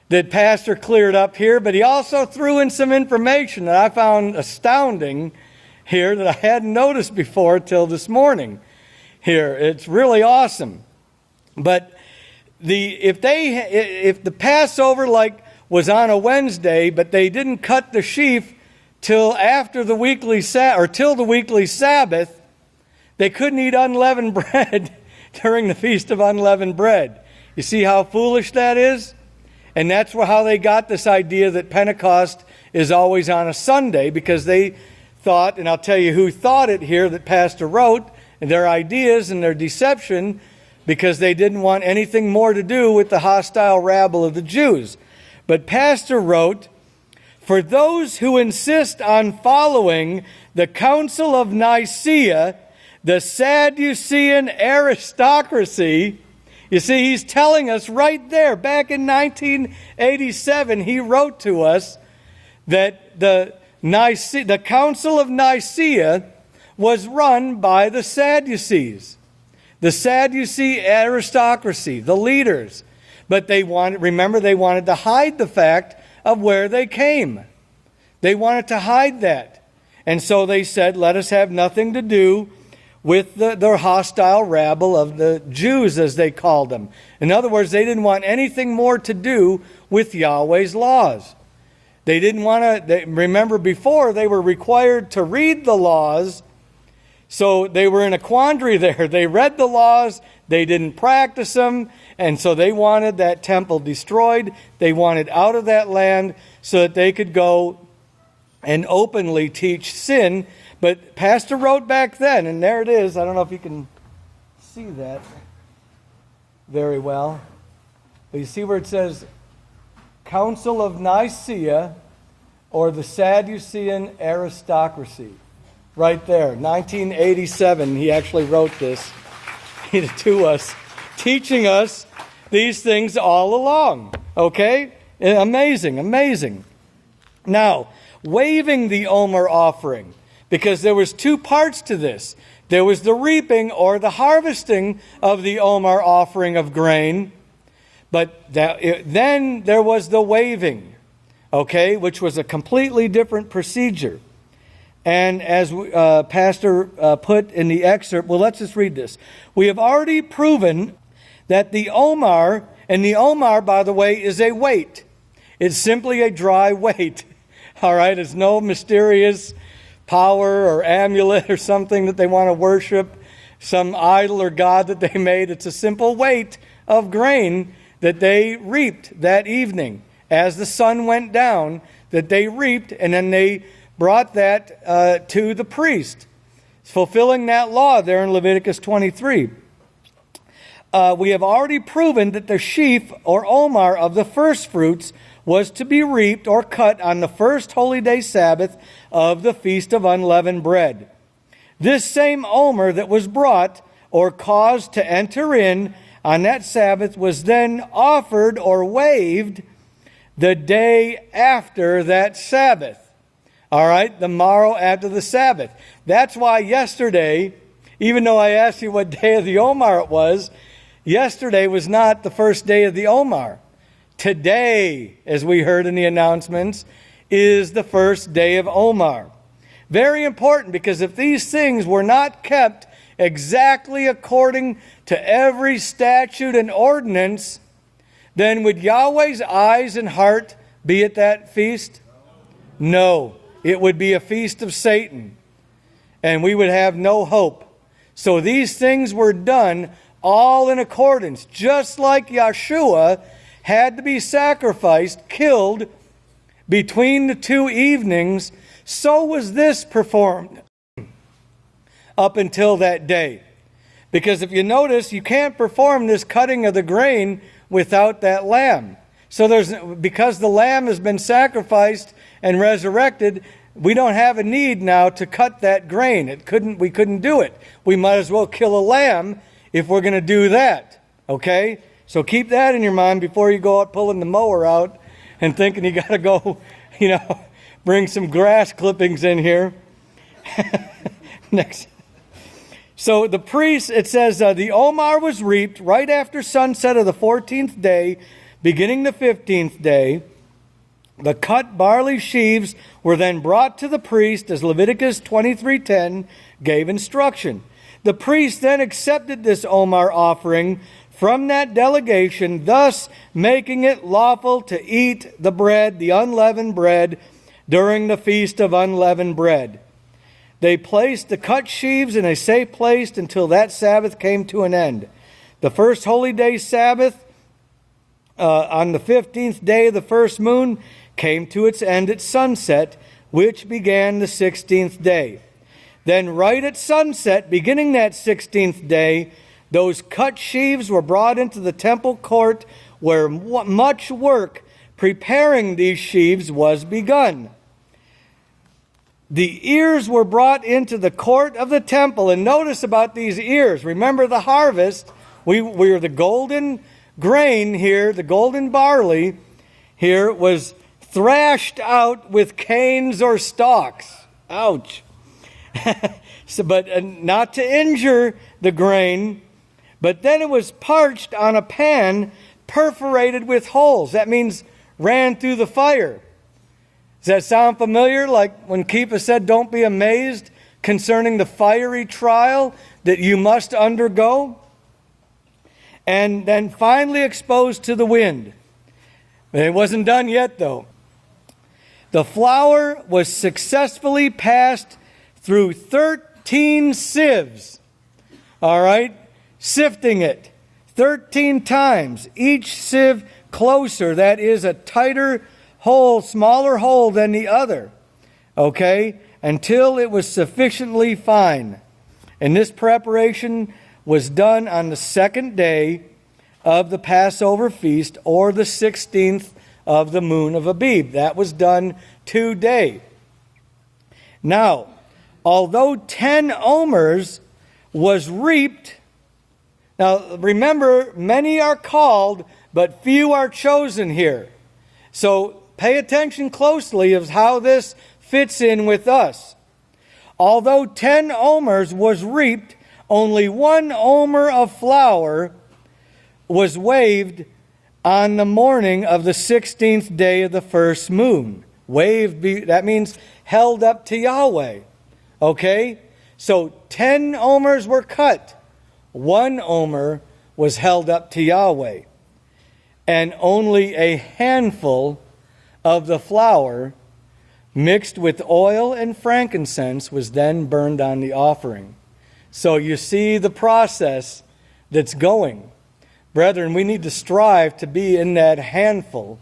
that Pastor cleared up here, but he also threw in some information that I found astounding here that I hadn't noticed before till this morning. Here, it's really awesome. But if the Passover was on a Wednesday, but they didn't cut the sheaf till after the weekly till the weekly Sabbath, they couldn't eat unleavened bread during the Feast of Unleavened Bread. You see how foolish that is? And that's how they got this idea that Pentecost is always on a Sunday, because they thought, and I'll tell you who thought it here that Pastor wrote, and their ideas and their deception, because they didn't want anything more to do with the hostile rabble of the Jews. But Pastor wrote, for those who insist on following the Council of Nicaea, the Sadducean aristocracy, you see, he's telling us right there, back in 1987, he wrote to us that the Council of Nicaea was run by the Sadducees, the Sadducee aristocracy, the leaders. But they wanted to hide the fact of where they came. They wanted to hide that. And so they said, let us have nothing to do with the hostile rabble of the Jews, as they called them. In other words, they didn't want anything more to do with Yahweh's laws. They didn't want to, remember before, they were required to read the laws, so they were in a quandary there. They read the laws, they didn't practice them, and so they wanted that temple destroyed. They wanted out of that land so that they could go and openly teach sin. But Pastor wrote back then, and there it is. I don't know if you can see that very well. But you see where it says Council of Nicaea, or the Sadducean aristocracy. Right there, 1987, he actually wrote this to us, teaching us these things all along. Okay? Amazing, amazing. Now, waving the Omer offering, because there was two parts to this. There was the reaping or the harvesting of the Omer offering of grain, but then there was the waving, okay, which was a completely different procedure. And as Pastor put in the excerpt, well, let's just read this. We have already proven that the Omer, and the Omer, by the way, is a weight. It's simply a dry weight. All right, it's no mysterious power or amulet or something that they want to worship, some idol or god that they made. It's a simple weight of grain that they reaped that evening. As the sun went down, that they reaped, and then they brought that to the priest, fulfilling that law there in Leviticus 23. We have already proven that the sheaf or Omer of the first fruits was to be reaped or cut on the first holy day Sabbath of the Feast of Unleavened Bread. This same Omer that was brought or caused to enter in on that Sabbath was then offered or waved the day after that Sabbath. All right, the morrow after the Sabbath. That's why yesterday, even though I asked you what day of the Omer it was, yesterday was not the first day of the Omer. Today, as we heard in the announcements, is the first day of Omer. Very important, because if these things were not kept exactly according to every statute and ordinance, then would Yahweh's eyes and heart be at that feast? No. It would be a feast of Satan, and we would have no hope. So these things were done all in accordance, just like Yeshua had to be sacrificed, killed between the two evenings, so was this performed up until that day. Because if you notice, you can't perform this cutting of the grain without that lamb. So because the lamb has been sacrificed and resurrected, we don't have a need now to cut that grain. We couldn't do it. We might as well kill a lamb if we're going to do that. Okay? So keep that in your mind before you go out pulling the mower out and thinking you got to go, bring some grass clippings in here. Next. So the priest, it says, the Omer was reaped right after sunset of the 14th day, beginning the 15th day. The cut barley sheaves were then brought to the priest, as Leviticus 23:10 gave instruction. The priest then accepted this Omer offering from that delegation, thus making it lawful to eat the bread, the unleavened bread, during the Feast of Unleavened Bread. They placed the cut sheaves in a safe place until that Sabbath came to an end. The first holy day Sabbath, on the 15th day of the first moon, came to its end at sunset, which began the 16th day. Then right at sunset, beginning that 16th day, those cut sheaves were brought into the temple court, where much work preparing these sheaves was begun. The ears were brought into the court of the temple, and notice about these ears. Remember the harvest. We were the golden grain here, the golden barley here was thrashed out with canes or stalks. Ouch. But not to injure the grain, but then it was parched on a pan perforated with holes. That means ran through the fire. Does that sound familiar? Like when Keefa said, don't be amazed concerning the fiery trial that you must undergo. And then finally exposed to the wind. It wasn't done yet, though. The flour was successfully passed through 13 sieves. All right? Sifting it 13 times. Each sieve closer. That is a tighter hole, smaller hole than the other. Okay? Until it was sufficiently fine. And this preparation was done on the second day of the Passover feast, or the 16th of the moon of Abib. That was done today. Now, although 10 omers was reaped Now, remember, many are called, but few are chosen here. So pay attention closely of how this fits in with us. Although 10 omers was reaped, only 1 omer of flour was waved on the morning of the 16th day of the first moon. Waved, that means held up to Yahweh. Okay? So 10 omers were cut. 1 omer was held up to Yahweh. And only a handful of the flour mixed with oil and frankincense was then burned on the offering. So you see the process that's going. Brethren, we need to strive to be in that handful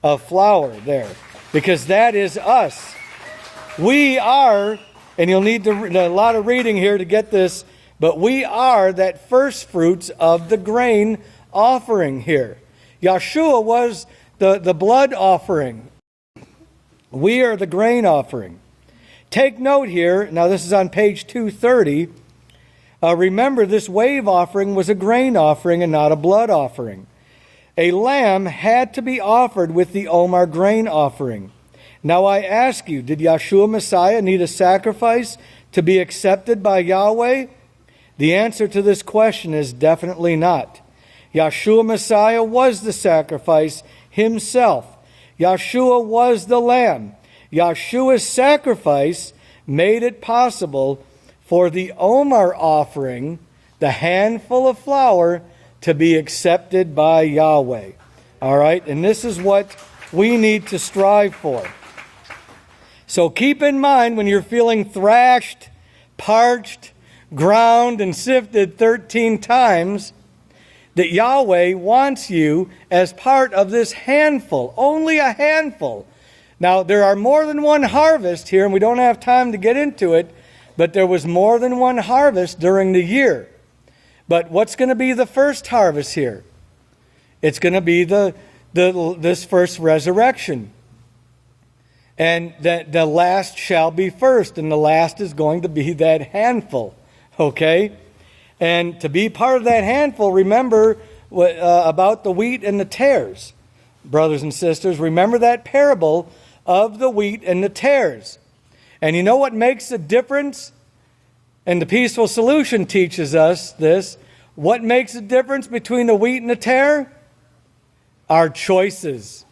of flour there, because that is us. We are, and you'll need a lot of reading here to get this, but we are that first fruits of the grain offering here. Yeshua was the blood offering. We are the grain offering. Take note here, now this is on page 230. Remember, this wave offering was a grain offering and not a blood offering. A lamb had to be offered with the Omer grain offering. Now I ask you, did Yeshua Messiah need a sacrifice to be accepted by Yahweh? The answer to this question is definitely not. Yeshua Messiah was the sacrifice himself. Yeshua was the lamb. Yeshua's sacrifice made it possible for the Omer offering, the handful of flour, to be accepted by Yahweh. All right? And this is what we need to strive for. So keep in mind when you're feeling thrashed, parched, ground, and sifted 13 times, that Yahweh wants you as part of this handful, only a handful. Now, there are more than one harvest here, and we don't have time to get into it, but there was more than one harvest during the year. But what's going to be the first harvest here? It's going to be this first resurrection. And the last shall be first, and the last is going to be that handful. Okay? And to be part of that handful, remember about the wheat and the tares. Brothers and sisters, remember that parable of the wheat and the tares. And you know what makes a difference? And the Peaceful Solution teaches us this. What makes a difference between the wheat and the tare? Our choices.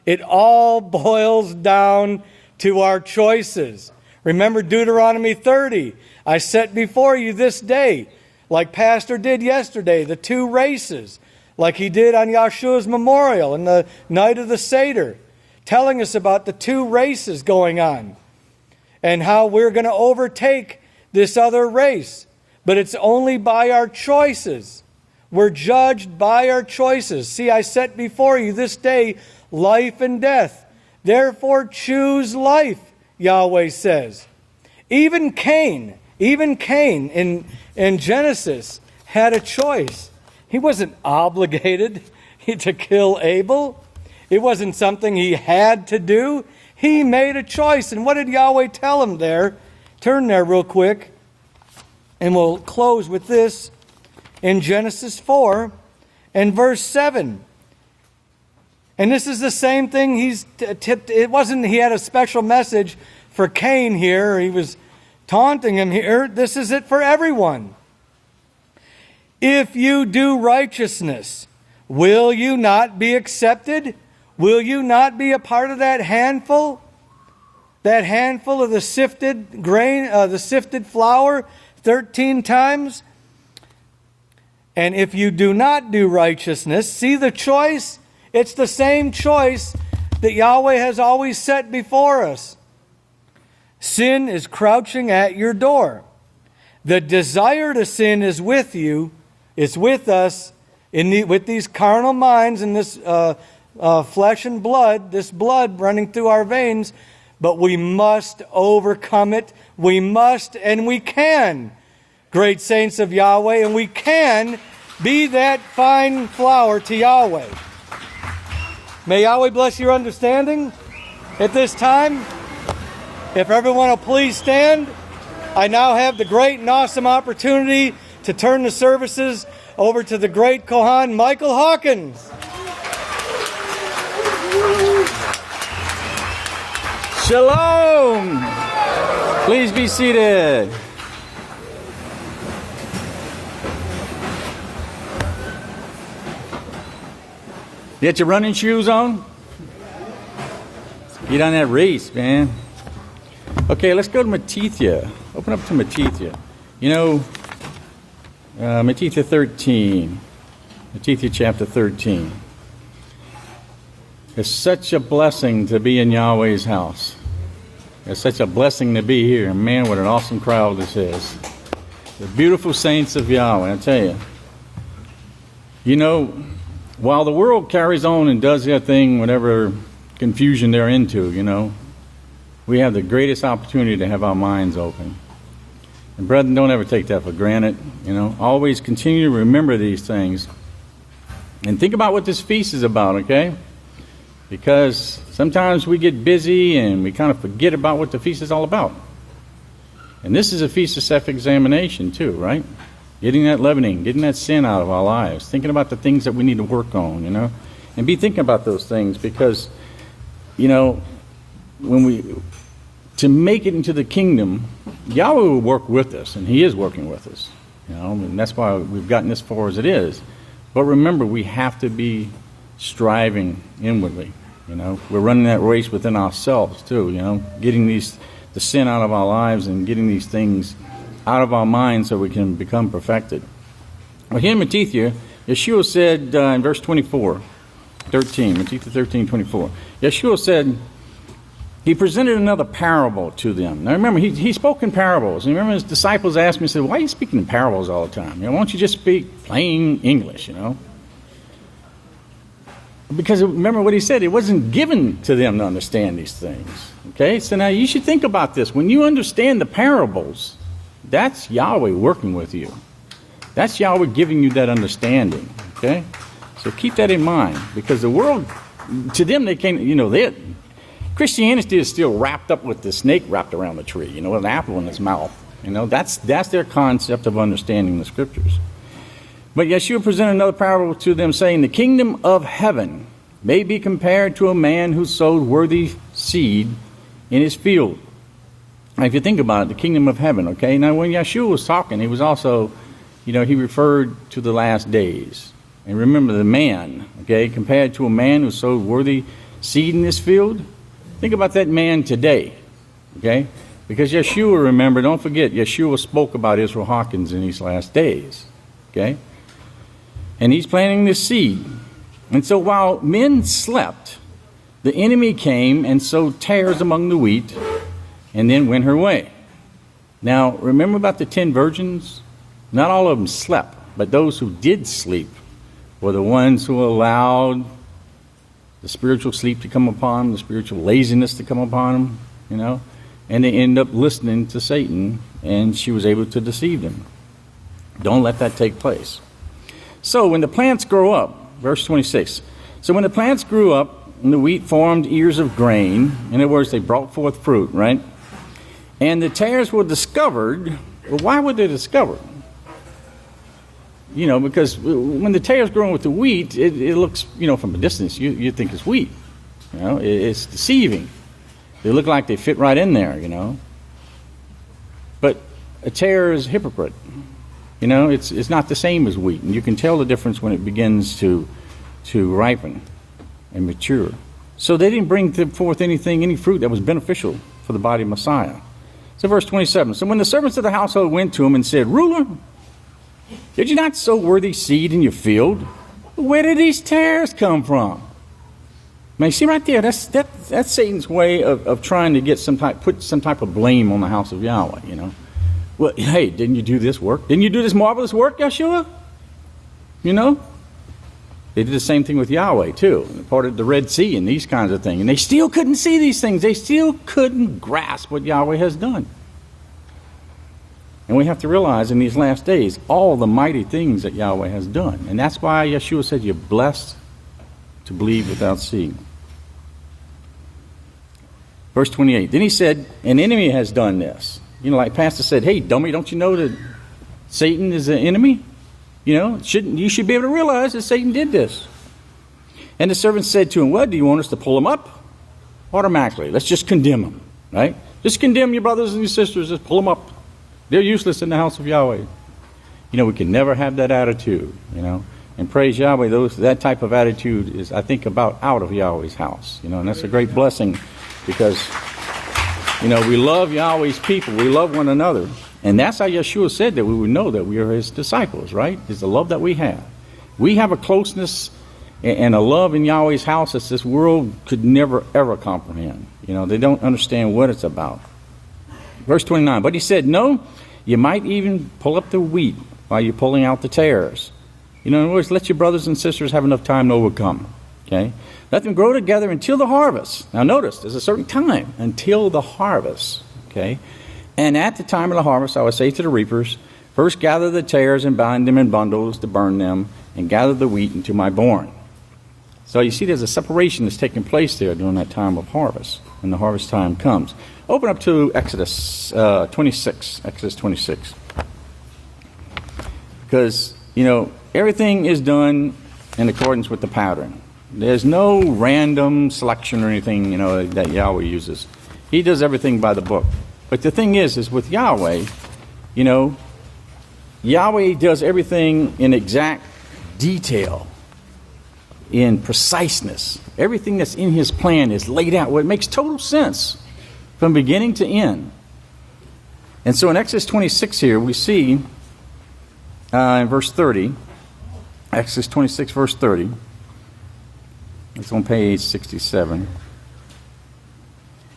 It all boils down to our choices. Remember Deuteronomy 30. I set before you this day, like Pastor did yesterday, the 2 races, like he did on Yeshua's memorial and the night of the Seder, telling us about the 2 races going on and how we're going to overtake this other race. But it's only by our choices. We're judged by our choices. See, I set before you this day life and death. Therefore choose life, Yahweh says. Even Cain in Genesis had a choice. He wasn't obligated to kill Abel. It wasn't something he had to do. He made a choice. And what did Yahweh tell him there? Turn there real quick. And we'll close with this in Genesis 4 and verse 7. And this is the same thing he's tipped. It wasn't he had a special message for Cain here. He was taunting him here. This is it for everyone. If you do righteousness, will you not be accepted? Will you not be a part of that handful? That handful of the sifted grain, the sifted flour 13 times? And if you do not do righteousness, see the choice? It's the same choice that Yahweh has always set before us. Sin is crouching at your door. The desire to sin is with you. It's with us with these carnal minds and this flesh and blood, this blood running through our veins. But we must overcome it. We must and we can, great saints of Yahweh, and we can be that fine flour to Yahweh. May Yahweh bless your understanding at this time. If everyone will please stand, I now have the great and awesome opportunity to turn the services over to the great Kohan, Michael Hawkins. Shalom! Please be seated. You got your running shoes on? Get on that race, man. Okay, let's go to Matithia. Open up to Matithia. You know, Matithia 13. Matithia chapter 13. It's such a blessing to be in Yahweh's house. It's such a blessing to be here. Man, what an awesome crowd this is. The beautiful saints of Yahweh, I tell you. You know, while the world carries on and does their thing, whatever confusion they're into, you know, we have the greatest opportunity to have our minds open. And brethren, don't ever take that for granted. You know, always continue to remember these things. And think about what this feast is about, okay? Because sometimes we get busy and we kind of forget about what the feast is all about. And this is a feast of self-examination too, right? Getting that leavening, getting that sin out of our lives, thinking about the things that we need to work on, you know? And be thinking about those things because, you know, to make it into the kingdom, Yahweh will work with us, and He is working with us, you know, and that's why we've gotten as far as it is. But remember, we have to be striving inwardly, you know. We're running that race within ourselves too, you know, getting the sin out of our lives and getting these things out of our minds so we can become perfected. Well, here in Matithia, Yeshua said in verse 13, Matithia 13:24, Yeshua said, He presented another parable to them. Now remember, he spoke in parables. And remember his disciples asked me, said, why are you speaking in parables all the time? You know, why don't you just speak plain English, you know? Because remember what he said, it wasn't given to them to understand these things. Okay, so now you should think about this. When you understand the parables, that's Yahweh working with you. That's Yahweh giving you that understanding. Okay, so keep that in mind, because the world, to them, they can't, you know, Christianity is still wrapped up with the snake wrapped around the tree, you know, with an apple in its mouth. You know, that's their concept of understanding the scriptures. But Yeshua presented another parable to them, saying, the kingdom of heaven may be compared to a man who sowed worthy seed in his field. Now, if you think about it, the kingdom of heaven, okay? Now, when Yeshua was talking, he was also, you know, he referred to the last days. And remember the man, okay, compared to a man who sowed worthy seed in his field. Think about that man today, okay? Because Yeshua, remember, don't forget, Yeshua spoke about Israel Hawkins in these last days, okay? And he's planting this seed. And so while men slept, the enemy came and sowed tares among the wheat and then went her way. Now, remember about the 10 virgins? Not all of them slept, but those who did sleep were the ones who allowed the spiritual sleep to come upon them, the spiritual laziness to come upon them, you know, and they end up listening to Satan, and she was able to deceive them. Don't let that take place. So when the plants grow up, verse 26, so when the plants grew up and the wheat formed ears of grain, in other words, they brought forth fruit, right? And the tares were discovered. Well, why were they discovered? You know, because when the tares growing with the wheat, it looks, you know, from a distance, you think it's wheat. You know, it's deceiving. They look like they fit right in there, you know. But a tare is a hypocrite. You know, it's not the same as wheat. And you can tell the difference when it begins to ripen and mature. So they didn't bring forth any fruit that was beneficial for the body of Messiah. So verse 27, so when the servants of the household went to him and said, Ruler, did you not sow worthy seed in your field? Where did these tares come from? Now you see right there, that's Satan's way of trying to put some type of blame on the house of Yahweh, you know. Well, hey, didn't you do this work? Didn't you do this marvelous work, Yeshua? You know? They did the same thing with Yahweh, too. They parted the Red Sea and these kinds of things. And they still couldn't see these things. They still couldn't grasp what Yahweh has done. And we have to realize in these last days all the mighty things that Yahweh has done. And that's why Yeshua said you're blessed to believe without seeing. Verse 28, then he said, an enemy has done this. You know, like Pastor said, hey, dummy, don't you know that Satan is an enemy? You should be able to realize that Satan did this. And the servant said to him, "What, do you want us to pull him up?" Automatically, let's just condemn him, right? Just condemn your brothers and your sisters, just pull them up. They're useless in the house of Yahweh. We can never have that attitude, And praise Yahweh, that type of attitude is, I think, about out of Yahweh's house, and that's a great blessing because, we love Yahweh's people. We love one another. And that's how Yeshua said that we would know that we are his disciples, right? It's the love that we have. We have a closeness and a love in Yahweh's house that this world could never, ever comprehend. They don't understand what it's about. Verse 29, but he said, "No, you might even pull up the wheat while you're pulling out the tares." In other words, let your brothers and sisters have enough time to overcome. Okay? Let them grow together until the harvest. Now notice, there's a certain time until the harvest. Okay? And at the time of the harvest, I would say to the reapers, "First gather the tares and bind them in bundles to burn them, and gather the wheat into my barn." So you see there's a separation that's taking place there during that time of harvest, when the harvest time comes. Open up to Exodus 26. Exodus 26. Because, everything is done in accordance with the pattern. There's no random selection or anything, that Yahweh uses. He does everything by the book. But the thing is with Yahweh, Yahweh does everything in exact detail, in preciseness. Everything that's in his plan is laid out. Well, it makes total sense from beginning to end. And so in Exodus 26 here, we see in verse 30, Exodus 26, verse 30, it's on page 67.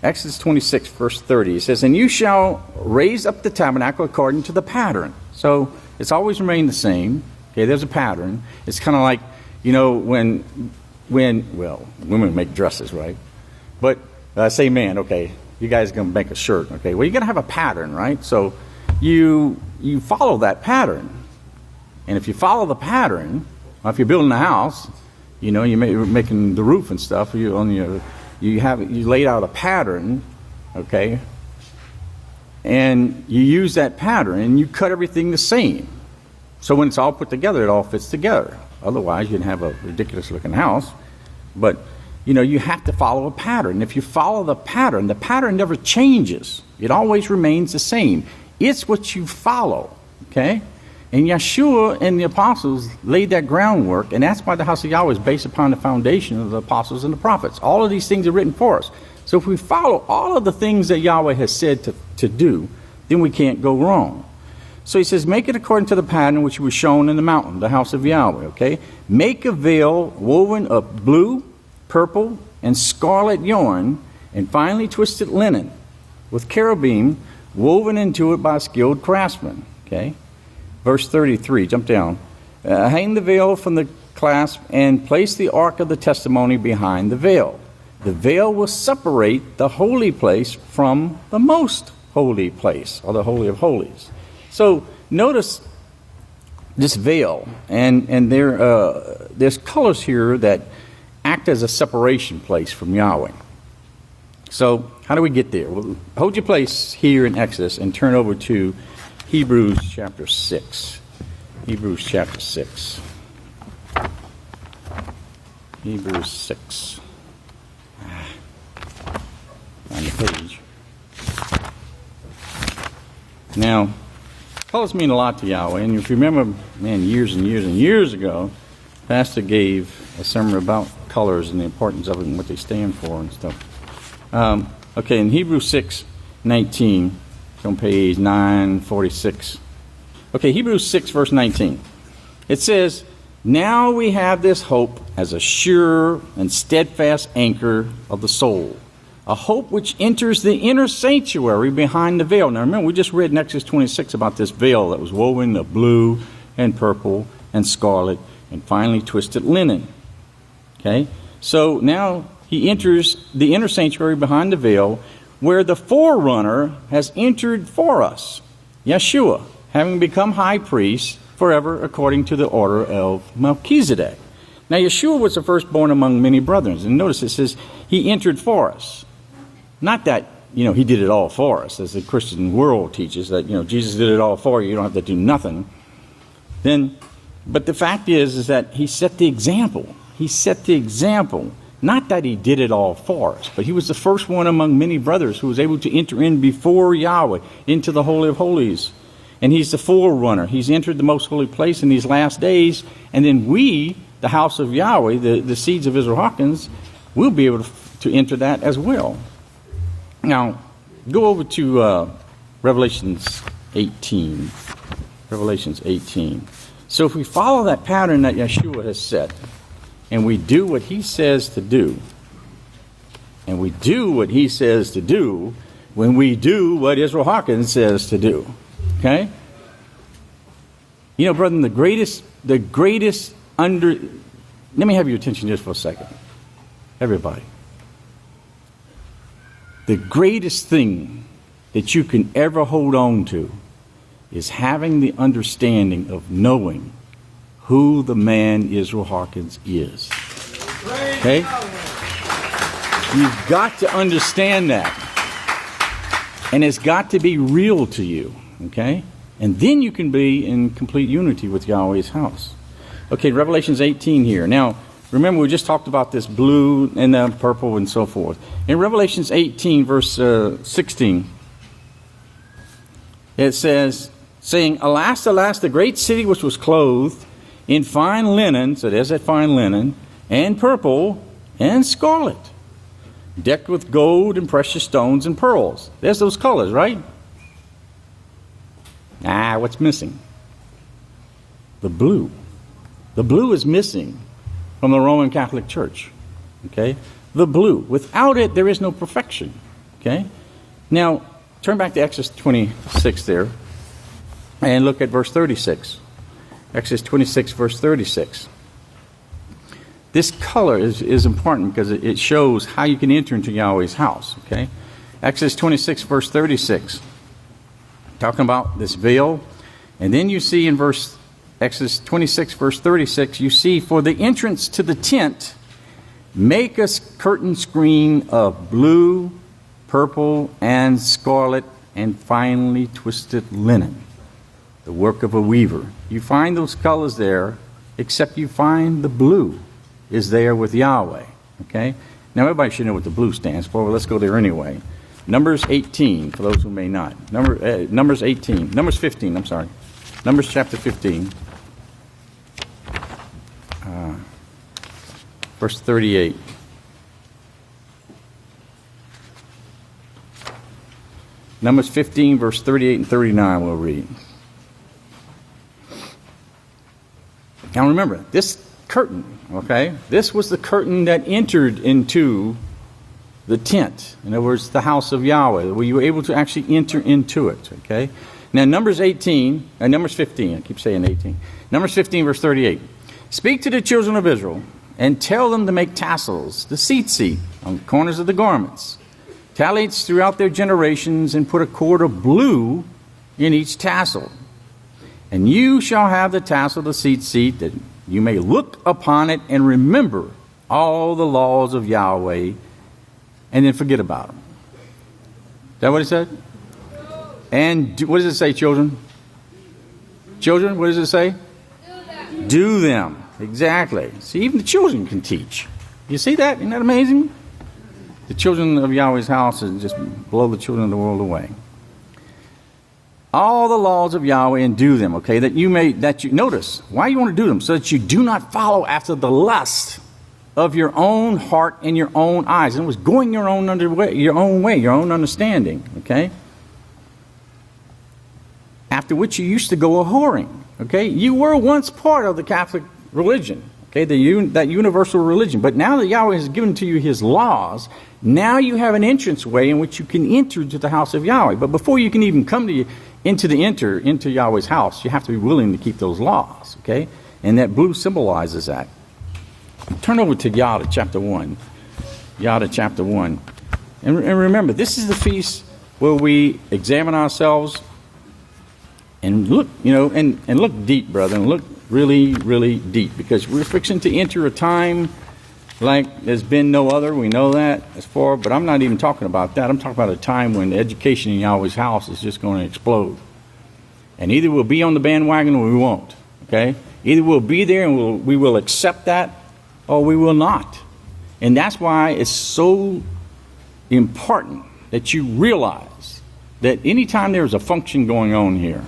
Exodus 26, verse 30, it says, "And you shall raise up the tabernacle according to the pattern." So it's always remained the same. Okay, there's a pattern. It's kind of like, when women make dresses, right? But say man, okay, you guys are going to make a shirt, okay? Well, you're going to have a pattern, right? So you follow that pattern. And if you follow the pattern, or if you're building a house, you're making the roof and stuff, you laid out a pattern, okay? And you use that pattern and you cut everything the same. So when it's all put together, it all fits together. Otherwise, you'd have a ridiculous looking house. But, you have to follow a pattern. If you follow the pattern never changes. It always remains the same. It's what you follow, okay? And Yeshua and the apostles laid that groundwork, and that's why the house of Yahweh is based upon the foundation of the apostles and the prophets. All of these things are written for us. So if we follow all of the things that Yahweh has said to do, then we can't go wrong. So he says, "Make it according to the pattern which was shown in the mountain," the house of Yahweh, okay? "Make a veil woven of blue, purple, and scarlet yarn, and finely twisted linen, with cherubim woven into it by skilled craftsmen," okay? Verse 33, jump down. "Hang the veil from the clasp and place the ark of the testimony behind the veil. The veil will separate the holy place from the most holy place," or the Holy of Holies. So notice this veil, and there's colors here that act as a separation place from Yahweh. So how do we get there? Well, hold your place here in Exodus and turn over to Hebrews chapter 6. Hebrews chapter 6. Hebrews 6. On the page. Now, colors mean a lot to Yahweh. And if you remember, years and years and years ago, Pastor gave a sermon about colors and the importance of it and what they stand for and stuff. Okay, in Hebrews 6:19, it's on page 946. Okay, Hebrews 6, verse 19. It says, "Now we have this hope as a sure and steadfast anchor of the soul, a hope which enters the inner sanctuary behind the veil." Now remember, we just read in Exodus 26 about this veil that was woven of blue and purple and scarlet and finely twisted linen. Okay, so now he enters the inner sanctuary behind the veil, where the forerunner has entered for us, Yeshua, having become high priest forever according to the order of Melchizedek. Now Yeshua was the firstborn among many brethren. And notice it says he entered for us. Not that, he did it all for us, as the Christian world teaches, that, Jesus did it all for you, you don't have to do nothing. Then But the fact is that he set the example. He set the example. Not that he did it all for us, but he was the first one among many brothers who was able to enter in before Yahweh into the Holy of Holies. And he's the forerunner. He's entered the most holy place in these last days. And then we, the house of Yahweh, the seeds of Israel Hawkins, will be able to enter that as well. Now, go over to Revelations 18. Revelations 18. So if we follow that pattern that Yeshua has set, and we do what he says to do, and we do what he says to do, when we do what Israel Hawkins says to do. Okay? You know, brethren, the greatest let me have your attention just for a second. Everybody. The greatest thing that you can ever hold on to is having the understanding of knowing who the man Israel Hawkins is. Okay? You've got to understand that. And it's got to be real to you. Okay? And then you can be in complete unity with Yahweh's house. Okay, Revelations 18 here. Now, remember we just talked about this blue and the purple and so forth. In Revelations 18, verse 16, it says, saying, Alas, alas, the great city which was clothed in fine linen, so there's that fine linen, and purple and scarlet, decked with gold and precious stones and pearls. There's those colors, right? What's missing? The blue. The blue is missing from the Roman Catholic Church. Okay? The blue. Without it, there is no perfection. Okay? Now, turn back to Exodus 26 there and look at verse 36. Exodus 26, verse 36. This color is important because it shows how you can enter into Yahweh's house. Okay? Exodus 26, verse 36. Talking about this veil. And then you see in Exodus 26, verse 36, you see, for the entrance to the tent, make a curtain screen of blue, purple, and scarlet, and finely twisted linen, the work of a weaver. You find those colors there, except you find the blue is there with Yahweh. Okay? Now everybody should know what the blue stands for, but let's go there anyway. Numbers 18, for those who may not. Numbers 18. Numbers 15, I'm sorry. Numbers chapter 15. Verse 38. Numbers 15, verse 38 and 39 we'll read. Now remember, this curtain, okay, this was the curtain that entered into the tent. In other words, the house of Yahweh, where you were able to actually enter into it, okay? Now, Numbers 15, I keep saying 18. Numbers 15, verse 38. Speak to the children of Israel, and tell them to make tassels, the seat on the corners of the garments, tassels throughout their generations, and put a cord of blue in each tassel. And you shall have the tassel, the seat, that you may look upon it and remember all the laws of Yahweh, and then forget about them. Is that what it said? And what does it say, children? Children, what does it say? Do them. Exactly. See, even the children can teach. You see that? Isn't that amazing? The children of Yahweh's house is just blow the children of the world away. All the laws of Yahweh, and do them, okay? Notice, why you want to do them? So that you do not follow after the lust of your own heart and your own eyes. And it was going your own way, your own understanding, okay? After which you used to go a-whoring, okay? You were once part of the Catholic religion, okay? That universal religion. But now that Yahweh has given to you his laws, now you have an entranceway in which you can enter to the house of Yahweh. But before you can even come into Yahweh's house, you have to be willing to keep those laws, okay? And that blue symbolizes that. Turn over to Yada chapter 1. Yada chapter 1. And remember, this is the feast where we examine ourselves and look, and look deep, brother, and look really, really deep, because we're fixing to enter a time like there's been no other. We know that as far, but I'm not even talking about that. I'm talking about a time when the education in Yahweh's house is just going to explode. And either we'll be on the bandwagon or we won't, okay? Either we'll be there and we will accept that, or we will not. And that's why it's so important that you realize that anytime there's a function going on here,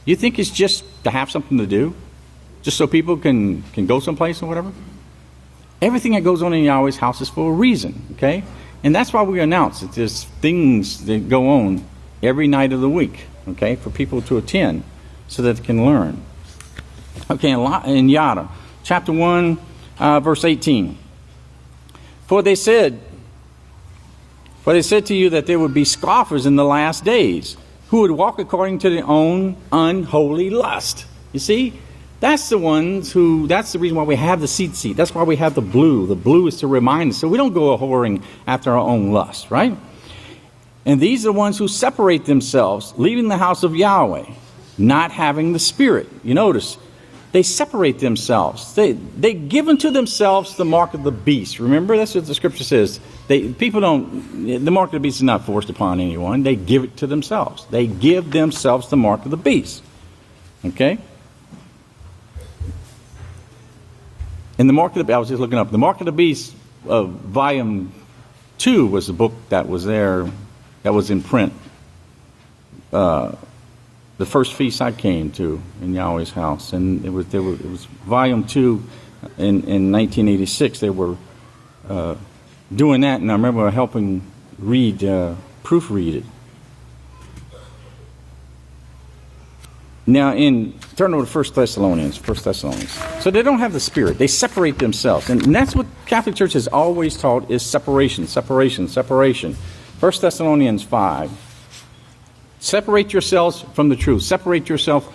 you think it's just to have something to do? Just so people can go someplace or whatever? Everything that goes on in Yahweh's house is for a reason, okay? And that's why we announce that there's things that go on every night of the week, okay, for people to attend so that they can learn. Okay, in Yada, chapter 1, verse 18. For they said to you that there would be scoffers in the last days, who would walk according to their own unholy lust. You see, that's the reason why we have the seat. That's why we have the blue. The blue is to remind us so we don't go a-whoring after our own lust, right? And these are the ones who separate themselves, leaving the house of Yahweh, not having the Spirit. You notice, they separate themselves. They give unto themselves the mark of the beast. Remember, that's what the scripture says. The mark of the beast is not forced upon anyone. They give it to themselves. They give themselves the mark of the beast. Okay? And the mark of the beast, I was just looking up. The mark of the beast, volume 2 was the book that was there, that was in print. The first feast I came to in Yahweh's house, and it was volume 2 in 1986. They were doing that, and I remember helping proofread it. Now, turn over to 1 Thessalonians. So they don't have the Spirit. They separate themselves, and that's what Catholic Church has always taught: is separation. 1 Thessalonians 5. Separate yourselves from the truth. Separate yourself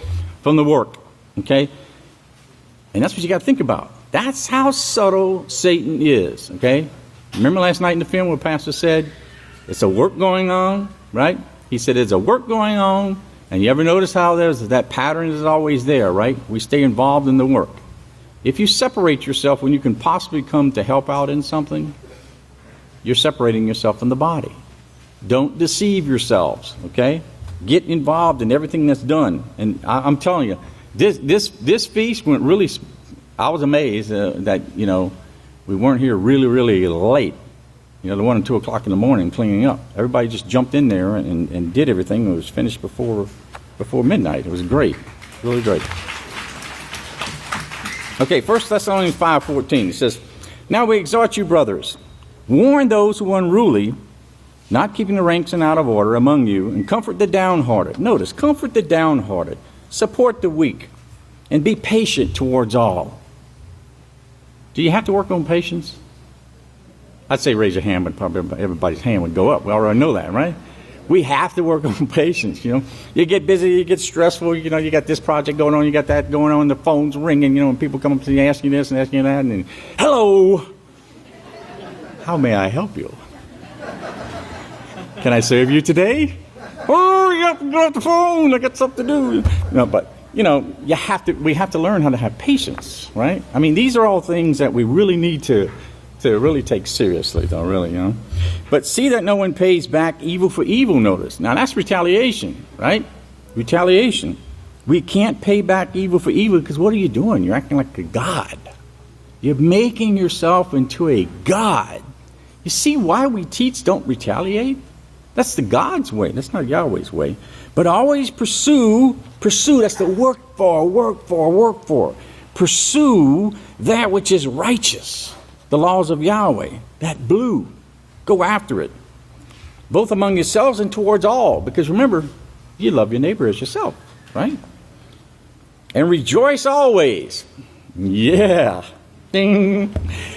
from the work. Okay? And that's what you got to think about. That's how subtle Satan is. Okay? Remember last night in the film where Pastor said, it's a work going on, right? He said there's a work going on. And you ever notice how that pattern is always there, right? We stay involved in the work. If you separate yourself when you can possibly come to help out in something, you're separating yourself from the body. Don't deceive yourselves, okay? Get involved in everything that's done. And I'm telling you, this feast went really, I was amazed that, we weren't here really, really late. The 1 and 2 o'clock in the morning cleaning up. Everybody just jumped in there and did everything. It was finished before midnight. It was great. Really great. Okay, 1 Thessalonians 5:14. It says, now we exhort you, brothers, warn those who are unruly, not keeping the ranks and out of order among you, and comfort the downhearted. Notice, comfort the downhearted, support the weak, and be patient towards all. Do you have to work on patience? I'd say raise your hand, but probably everybody's hand would go up. We already know that, right? We have to work on patience, You get busy, you get stressful, you got this project going on, you got that going on, the phone's ringing, and people come up to you asking you this and asking you that, and then, hello! How may I help you? Can I serve you today? Oh, you have to get off the phone. I got something to do. No, but we have to learn how to have patience, right? I mean, these are all things that we really need to really take seriously, though, really, But see that no one pays back evil for evil, notice. Now, that's retaliation, right? Retaliation. We can't pay back evil for evil because what are you doing? You're acting like a god. You're making yourself into a god. You see why we teach don't retaliate? That's the God's way. That's not Yahweh's way. But always pursue. That's the work for. Pursue that which is righteous. The laws of Yahweh. That blue. Go after it. Both among yourselves and towards all. Because remember, you love your neighbor as yourself. Right? And rejoice always. Yeah. Ding.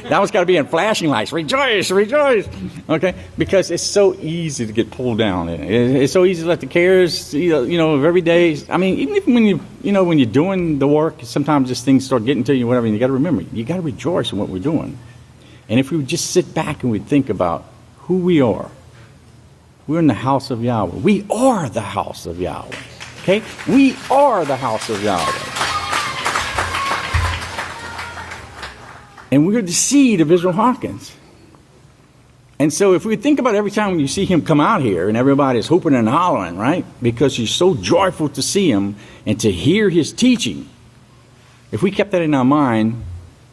That one's got to be in flashing lights. Rejoice. Okay? Because it's so easy to get pulled down. It's so easy to let the cares, of every day. I mean, even if when you're doing the work, sometimes just things start getting to you, whatever, and you got to remember, you got to rejoice in what we're doing. And if we would just sit back and we think about who we are, we're in the house of Yahweh. We are the house of Yahweh. Okay? We are the house of Yahweh. And we're the seed of Israel Hawkins. And so if we think about every time you see him come out here and everybody's hooping and hollering, right? Because you're so joyful to see him and to hear his teaching. if we kept that in our mind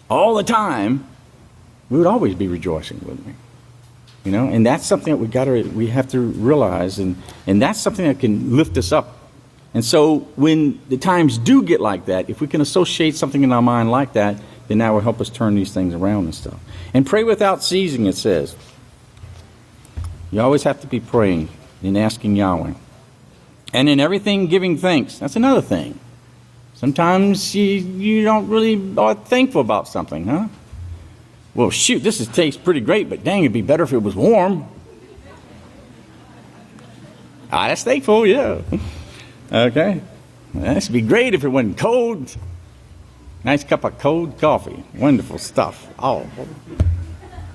all the time, we would always be rejoicing, wouldn't we? You know, and that's something that we have to realize, and that's something that can lift us up. And so when the times do get like that, if we can associate something in our mind like that, then that will help us turn these things around and stuff. And pray without ceasing, it says. You always have to be praying and asking Yahweh. And in everything giving thanks. That's another thing. Sometimes you don't really are thankful about something, huh? Well, shoot, this tastes pretty great, but dang, it'd be better if it was warm. Ah, that's thankful, yeah. Okay. This would be great if it wasn't cold. Nice cup of cold coffee. Wonderful stuff. Oh,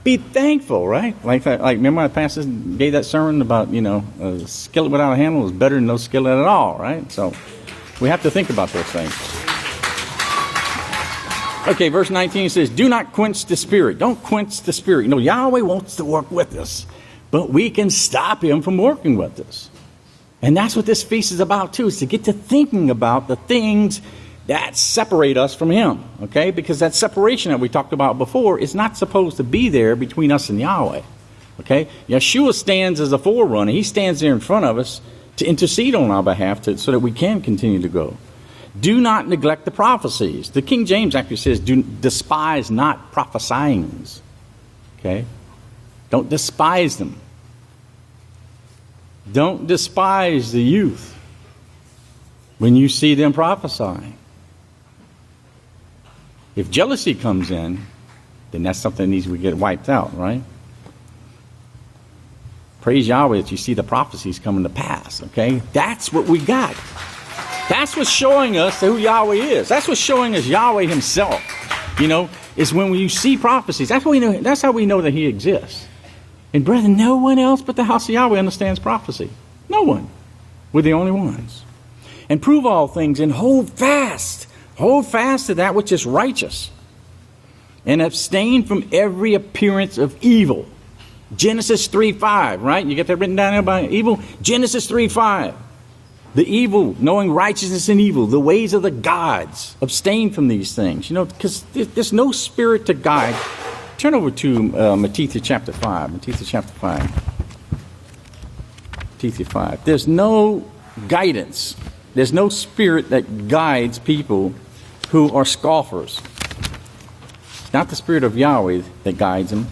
be thankful, right? Like remember my pastor gave that sermon about, a skillet without a handle is better than no skillet at all, right? So we have to think about those things. Okay, verse 19 says, do not quench the spirit. Don't quench the spirit. Yahweh wants to work with us, but we can stop him from working with us. And that's what this feast is about too, is to get to thinking about the things that separate us from him, okay? Because that separation that we talked about before is not supposed to be there between us and Yahweh, okay? Yeshua stands as a forerunner. He stands there in front of us to intercede on our behalf so that we can continue to go. Do not neglect the prophecies. The King James actually says, despise not prophesyings, okay? Don't despise them. Don't despise the youth when you see them prophesying. If jealousy comes in, then that's something that needs to get wiped out, right? Praise Yahweh that you see the prophecies coming to pass, okay? That's what we got. That's what's showing us who Yahweh is. That's what's showing us Yahweh himself, is when you see prophecies. That's how we know that he exists. And brethren, no one else but the house of Yahweh understands prophecy. No one. We're the only ones. And prove all things and hold fast. Hold fast to that which is righteous. And abstain from every appearance of evil. Genesis 3:5, right? You get that written down there about evil? Genesis 3:5. The evil, knowing righteousness and evil, the ways of the gods. Abstain from these things. Because there's no spirit to guide. Turn over to Matthew chapter 5. Matthew chapter 5. Matthew 5. There's no guidance. There's no spirit that guides people who are scoffers. It's not the spirit of Yahweh that guides them.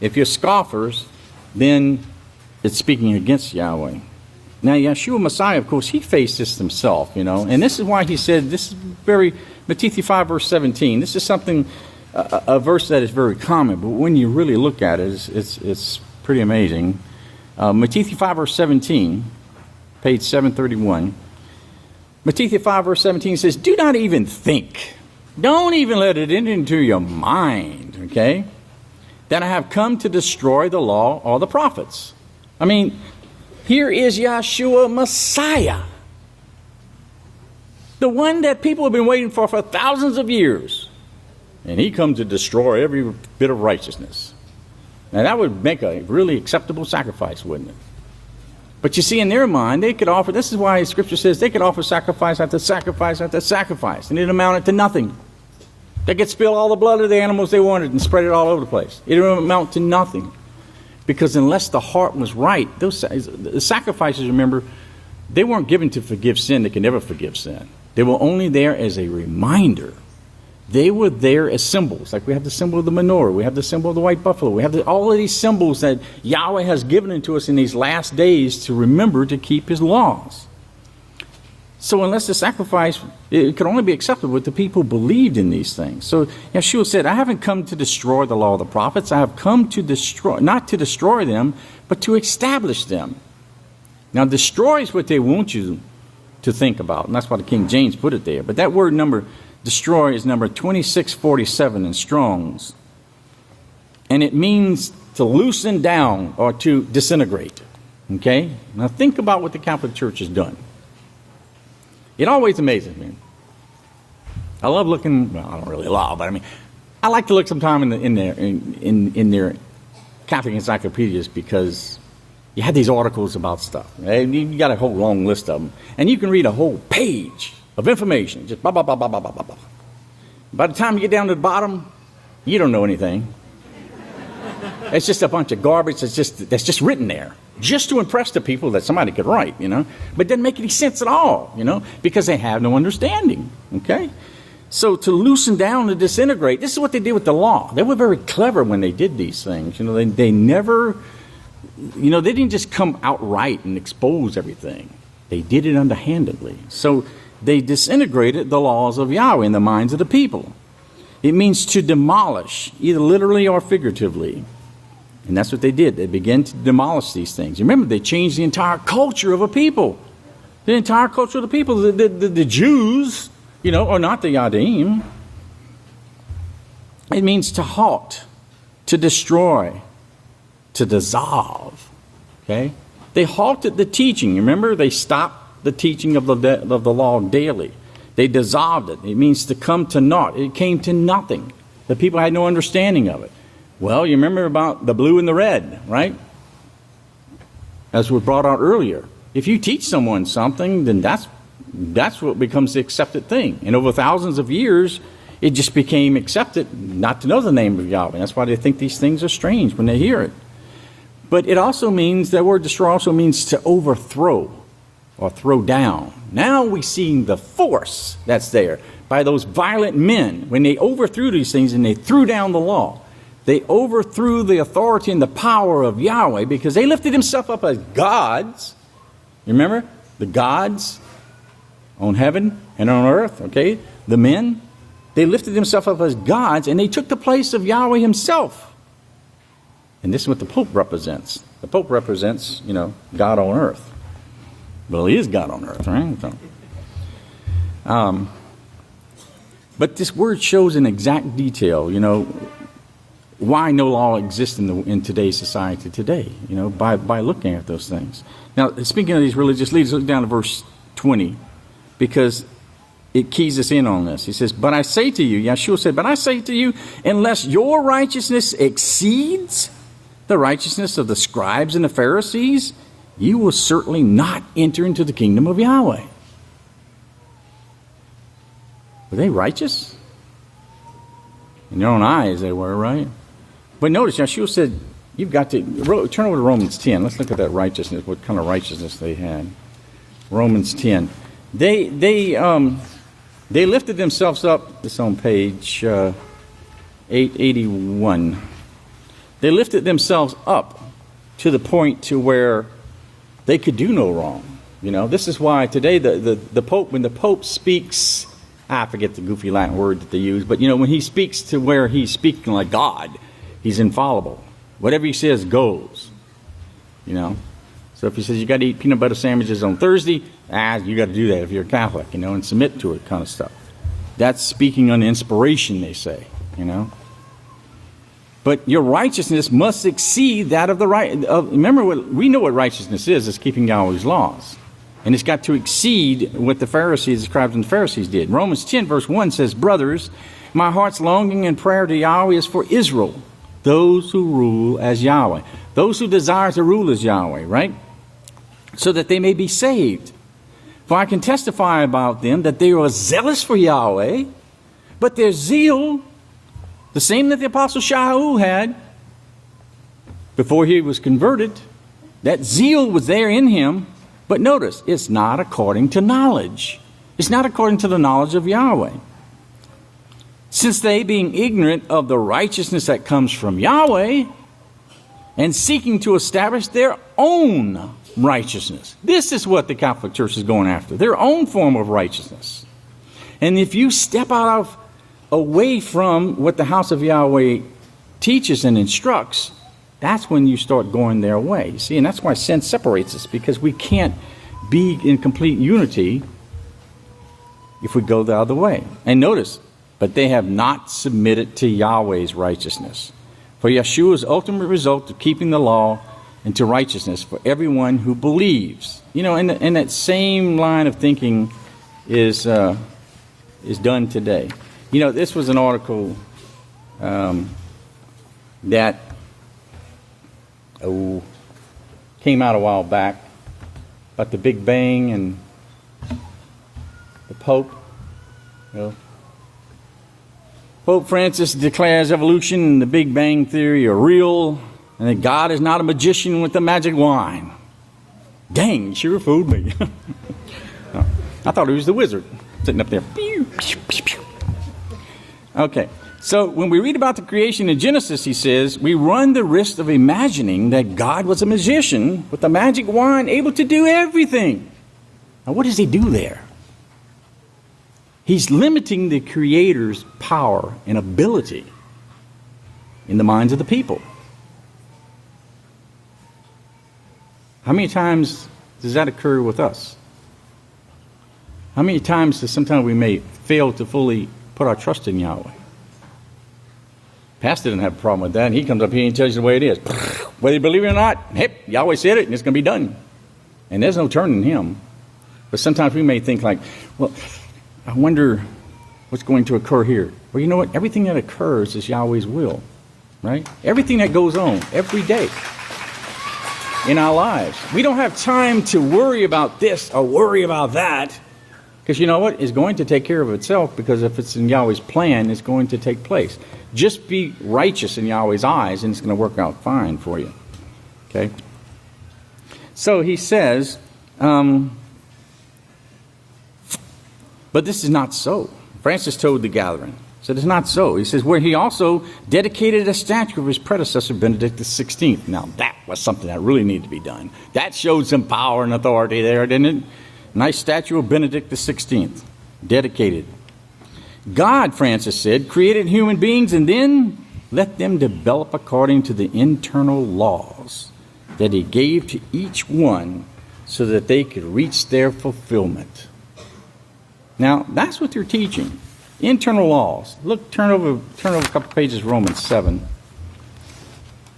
If you're scoffers, then it's speaking against Yahweh. Now, Yeshua Messiah, of course, he faced this himself, and this is why he said, this is Matthew 5, verse 17. This is something, a verse that is very common, but when you really look at it, it's pretty amazing. Matthew 5, verse 17, page 731. Matthew 5, verse 17 says, do not even think. Don't even let it into your mind, okay, that I have come to destroy the law or the prophets. I mean, here is Yeshua Messiah, the one that people have been waiting for thousands of years. And he comes to destroy every bit of righteousness. Now that would make a really acceptable sacrifice, wouldn't it? But you see, in their mind, they could offer, this is why Scripture says they could offer sacrifice after sacrifice after sacrifice, and it amounted to nothing. They could spill all the blood of the animals they wanted and spread it all over the place. It would amount to nothing. Because unless the heart was right, the sacrifices, remember, they weren't given to forgive sin. They can never forgive sin. They were only there as a reminder. They were there as symbols. Like we have the symbol of the menorah. We have the symbol of the white buffalo. We have all of these symbols that Yahweh has given to us in these last days to remember to keep his laws. So unless the sacrifice, it could only be acceptable with the people who believed in these things. So Yeshua said, I haven't come to destroy the law of the prophets. I have come to destroy, not to destroy them, but to establish them. Now, destroy is what they want you to think about. And that's why the King James put it there. But that word number, destroy, is number 2647 in Strong's. And it means to loosen down or to disintegrate. Okay? Now think about what the Catholic Church has done. It always amazes me. I love looking, well, I don't really love, but I mean, I like to look sometime in their Catholic encyclopedias because you have these articles about stuff. Right? You got a whole long list of them. And you can read a whole page of information. Just blah, blah, blah, blah, blah, blah, blah. By the time you get down to the bottom, you don't know anything. It's just a bunch of garbage that's just written there, just to impress the people that somebody could write, But it doesn't make any sense at all, because they have no understanding, okay? So to loosen down and disintegrate, this is what they did with the law. They were very clever when they did these things. They never, they didn't just come outright and expose everything. They did it underhandedly. So they disintegrated the laws of Yahweh in the minds of the people. It means to demolish, either literally or figuratively. And that's what they did. They began to demolish these things. Remember, they changed the entire culture of a people. The entire culture of the people. The Jews, are not the Yadim. It means to halt, to destroy, to dissolve. Okay? They halted the teaching. Remember, they stopped the teaching of the law daily. They dissolved it. It means to come to naught. It came to nothing. The people had no understanding of it. Well, you remember about the blue and the red, right? As was brought out earlier. If you teach someone something, then that's what becomes the accepted thing. And over thousands of years, it just became accepted not to know the name of Yahweh. That's why they think these things are strange when they hear it. But it also means, that word destroy also means to overthrow or throw down. Now we see the force that's there by those violent men when they overthrew these things and they threw down the law. They overthrew the authority and the power of Yahweh because they lifted themselves up as gods. You remember? The gods on heaven and on earth, okay? The men, they lifted themselves up as gods and they took the place of Yahweh himself. And this is what the Pope represents. The Pope represents, God on earth. Well, he is God on earth, right? But this word shows in exact detail, why no law exists in today's society today, by looking at those things. Now, speaking of these religious leaders, look down to verse 20, because it keys us in on this. He says, but I say to you, Yeshua said, but I say to you, unless your righteousness exceeds the righteousness of the scribes and the Pharisees, you will certainly not enter into the kingdom of Yahweh. Were they righteous? In their own eyes they were, right? But notice, Yeshua said, you've got to, turn over to Romans 10. Let's look at that righteousness, what kind of righteousness they had. Romans 10. They lifted themselves up, this on page 881. They lifted themselves up to the point to where they could do no wrong. This is why today the Pope, when the Pope speaks, I forget the goofy Latin word that they use, but when he speaks to where he's speaking like God, he's infallible. Whatever he says goes. So if he says you got to eat peanut butter sandwiches on Thursday, you got to do that if you're a Catholic, and submit to it, kind of stuff. That's speaking on inspiration, they say, But your righteousness must exceed that of the right. Remember, we know what righteousness is. It's keeping Yahweh's laws. And it's got to exceed what the Pharisees, the scribes and the Pharisees did. Romans 10 verse 1 says, brothers, my heart's longing and prayer to Yahweh is for Israel, those who rule as Yahweh. Those who desire to rule as Yahweh, right? So that they may be saved. For I can testify about them that they are zealous for Yahweh, but their zeal, the same that the Apostle Shaul had before he was converted, that zeal was there in him. But notice, it's not according to knowledge. It's not according to the knowledge of Yahweh. Since they, being ignorant of the righteousness that comes from Yahweh, and seeking to establish their own righteousness. This is what the Catholic Church is going after, their own form of righteousness. And if you step away from what the House of Yahweh teaches and instructs, that's when you start going their way. You see, and that's why sin separates us, because we can't be in complete unity if we go the other way. And notice, but they have not submitted to Yahweh's righteousness. For Yeshua's ultimate result of keeping the law and to righteousness for everyone who believes. And that same line of thinking is done today. This was an article that came out a while back about the Big Bang, and the Pope. You know. Pope Francis declares evolution and the Big Bang Theory are real, and that God is not a magician with a magic wand. Dang, you sure fooled me. I thought he was the wizard sitting up there. Okay, so when we read about the creation in Genesis, he says, we run the risk of imagining that God was a magician with a magic wand able to do everything. Now, what does he do there? He's limiting the Creator's power and ability in the minds of the people. How many times does that occur with us? How many times does sometimes we may fail to fully put our trust in Yahweh? Pastor didn't have a problem with that. He comes up here and tells you the way it is. Whether you believe it or not, hey, Yahweh said it and it's going to be done. And there's no turning him. But sometimes we may think like, well, I wonder what's going to occur here. Well, you know what? Everything that occurs is Yahweh's will, right? Everything that goes on every day in our lives. We don't have time to worry about this or worry about that, because you know what? It's going to take care of itself, because if it's in Yahweh's plan, it's going to take place. Just be righteous in Yahweh's eyes and it's going to work out fine for you. Okay? So he says, but this is not so. Francis told the gathering. He said it's not so. He says, where he also dedicated a statue of his predecessor, Benedict XVI. Now, that was something that really needed to be done. That showed some power and authority there, didn't it? Nice statue of Benedict XVI. Dedicated. God, Francis said, created human beings and then let them develop according to the internal laws that he gave to each one so that they could reach their fulfillment. Now, that's what they're teaching. Internal laws. Look, turn over a couple pages, Romans 7.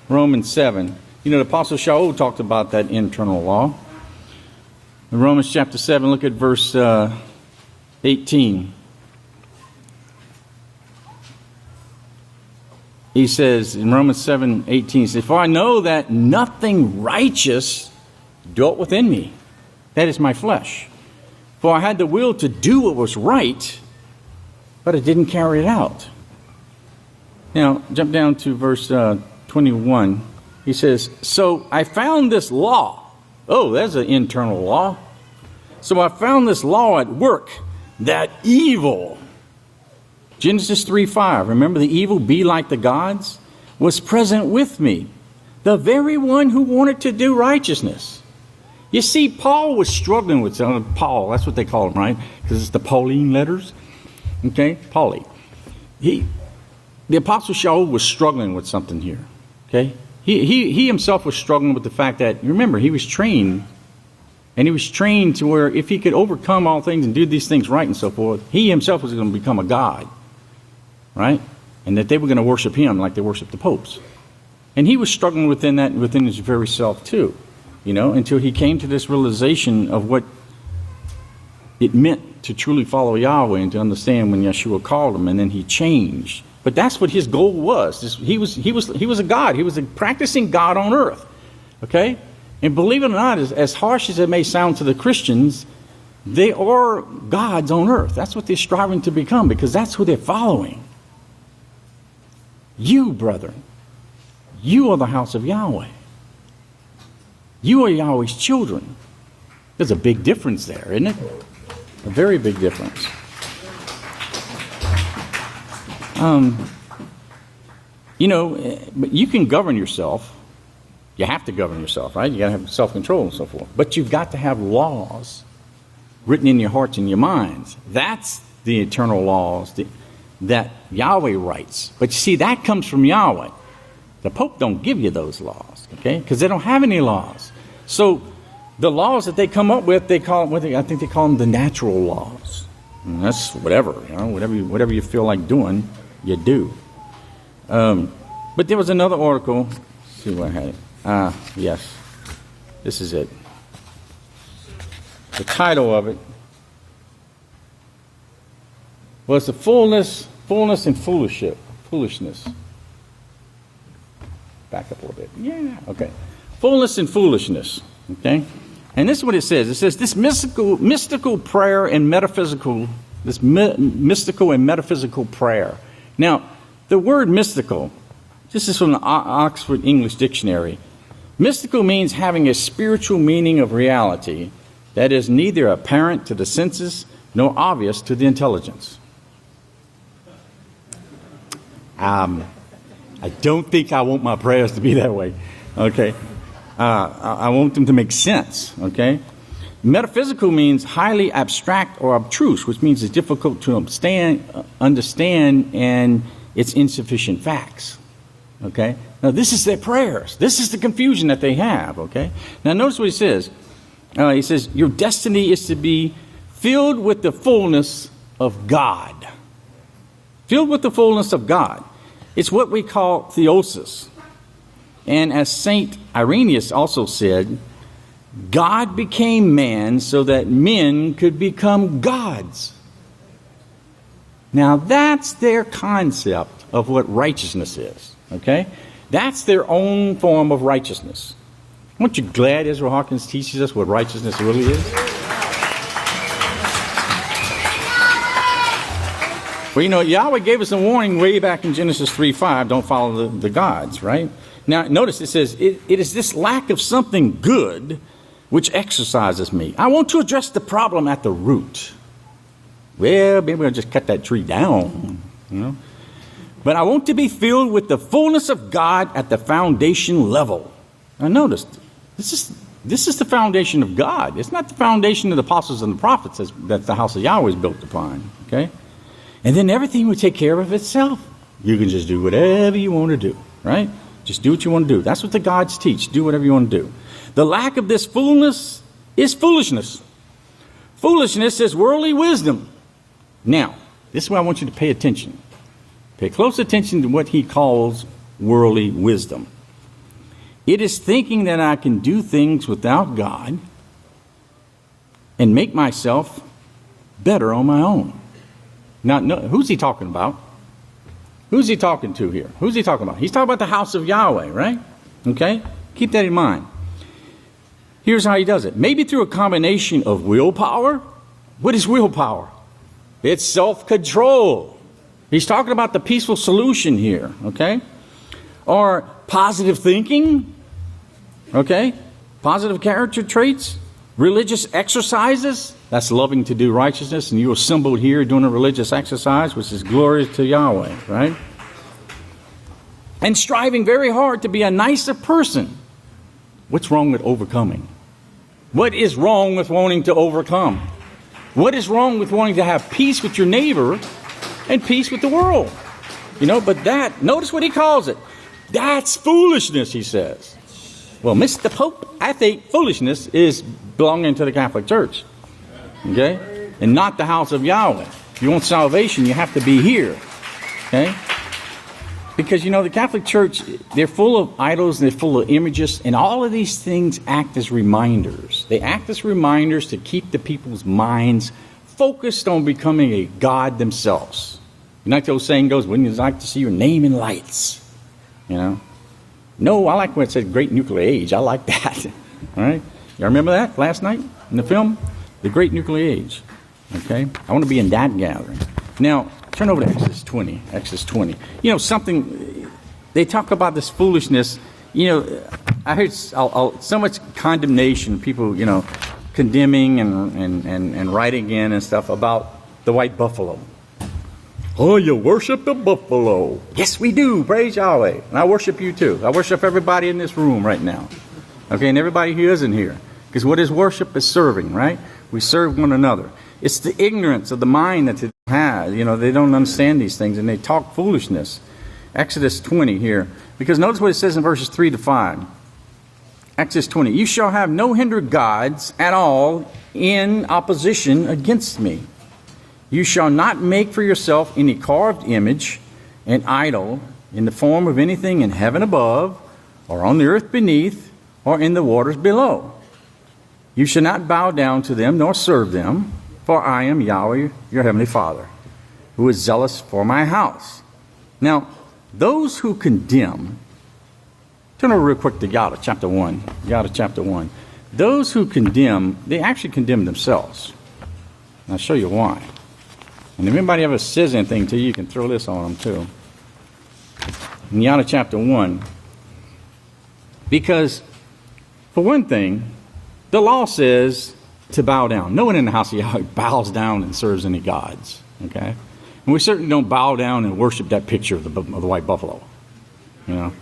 Romans 7. You know, the Apostle Shalom talked about that internal law. In Romans chapter 7, look at verse 18. He says, in Romans 7:18, he says, for I know that nothing righteous dwelt within me. That is my flesh. For I had the will to do what was right, but I didn't carry it out. Now, jump down to verse 21. He says, so I found this law. Oh, there's an internal law. So I found this law at work, that evil, Genesis 3:5, remember the evil, be like the gods, was present with me, the very one who wanted to do righteousness. You see, Paul was struggling with Paul, that's what they call him, right? Because it's the Pauline letters. Okay, Pauline. The Apostle Shaul was struggling with something here. Okay? He himself was struggling with the fact that, remember, he was trained, and he was trained to where if he could overcome all things and do these things right and so forth, he himself was going to become a god. Right? And that they were going to worship him like they worshiped the popes. And he was struggling within that, within his very self too. You know, until he came to this realization of what it meant to truly follow Yahweh and to understand when Yeshua called him, and then he changed. But that's what his goal was. He was a God. He was a practicing God on earth. Okay? And believe it or not, as harsh as it may sound to the Christians, they are gods on earth. That's what they're striving to become, because that's who they're following. You, brethren, you are the house of Yahweh. You are Yahweh's children. There's a big difference there, isn't it? A very big difference. You know, but you can govern yourself. You have to govern yourself, right? You got to have self-control and so forth. But you've got to have laws written in your hearts and your minds. That's the eternal laws that Yahweh writes. But you see, that comes from Yahweh. The Pope don't give you those laws, okay? Because they don't have any laws. So the laws that they come up with, they call them, I think they call them the natural laws. And that's whatever, you know, whatever you feel like doing, you do. But there was another article. Let's see what I had it. Yes, this is it. The title of it was the fullness and foolishness. Back up a little bit. Yeah, okay. Fullness and foolishness. Okay. And this is what it says. It says this mystical prayer and metaphysical, mystical and metaphysical prayer. Now, the word mystical, this is from the Oxford English Dictionary. Mystical means having a spiritual meaning of reality that is neither apparent to the senses nor obvious to the intelligence. I don't think I want my prayers to be that way. Okay. I want them to make sense. Okay. Metaphysical means highly abstract or abstruse, which means it's difficult to understand and it's insufficient facts. Okay. Now this is their prayers. This is the confusion that they have. Okay. Now notice what he says. He says, your destiny is to be filled with the fullness of God. Filled with the fullness of God. It's what we call theosis. And as Saint Irenaeus also said, God became man so that men could become gods. Now that's their concept of what righteousness is. Okay? That's their own form of righteousness. Aren't you glad Israel Hawkins teaches us what righteousness really is? Well, you know, Yahweh gave us a warning way back in Genesis 3:5, don't follow the gods, right? Now, notice it says, it is this lack of something good which exercises me. I want to address the problem at the root. Well, maybe I'll just cut that tree down, you know. But I want to be filled with the fullness of God at the foundation level. Now, notice, this is the foundation of God. It's not the foundation of the apostles and the prophets that the house of Yahweh is built upon, okay? And then everything will take care of itself. You can just do whatever you want to do, right? Just do what you want to do. That's what the gods teach. Do whatever you want to do. The lack of this fullness is foolishness. Foolishness is worldly wisdom. Now, this is where I want you to pay attention. Pay close attention to what he calls worldly wisdom. It is thinking that I can do things without God and make myself better on my own. Now, who's he talking about? Who's he talking to here? Who's he talking about? He's talking about the house of Yahweh, right? Okay? Keep that in mind. Here's how he does it. Maybe through a combination of willpower. What is willpower? It's self-control. He's talking about the peaceful solution here, okay? Or positive thinking, okay? Positive character traits. Religious exercises. That's loving to do righteousness, and you assembled here doing a religious exercise, which is glorious to Yahweh, right? And striving very hard to be a nicer person. What's wrong with overcoming? What is wrong with wanting to overcome? What is wrong with wanting to have peace with your neighbor and peace with the world? You know, but that, notice what he calls it. That's foolishness, he says. Well, Mr. Pope, I think foolishness is belonging to the Catholic Church. Okay? And not the house of Yahweh. If you want salvation, you have to be here. Okay? Because, you know, the Catholic Church, they're full of idols, and they're full of images, and all of these things act as reminders. They act as reminders to keep the people's minds focused on becoming a god themselves. You know, like the old saying goes, wouldn't you like to see your name in lights? You know? No, I like when it said great nuclear age. I like that. All right? You remember that last night in the film? The great nuclear age. Okay? I want to be in that gathering. Now, turn over to Exodus 20. Exodus 20. You know, something, they talk about this foolishness. You know, I heard so much condemnation, people, you know, condemning and writing in and stuff about the white buffalo. Oh, you worship the buffalo. Yes, we do. Praise Yahweh. And I worship you too. I worship everybody in this room right now. Okay, and everybody who isn't here. Because what is worship is serving, right? We serve one another. It's the ignorance of the mind that they have. You know, they don't understand these things and they talk foolishness. Exodus 20 here. Because notice what it says in verses 3 to 5. Exodus 20. You shall have no hinder gods at all in opposition against me. You shall not make for yourself any carved image, an idol, in the form of anything in heaven above, or on the earth beneath, or in the waters below. You shall not bow down to them, nor serve them, for I am Yahweh, your heavenly Father, who is zealous for my house. Now, those who condemn, turn over real quick to Yada chapter 1. Yada chapter 1. those who condemn, they actually condemn themselves. And I'll show you why. And if anybody ever says anything to you, you can throw this on them too. In Yahweh chapter 1, because, for one thing, the law says to bow down. No one in the house of Yahweh bows down and serves any gods. Okay? And we certainly don't bow down and worship that picture of the white buffalo. You know?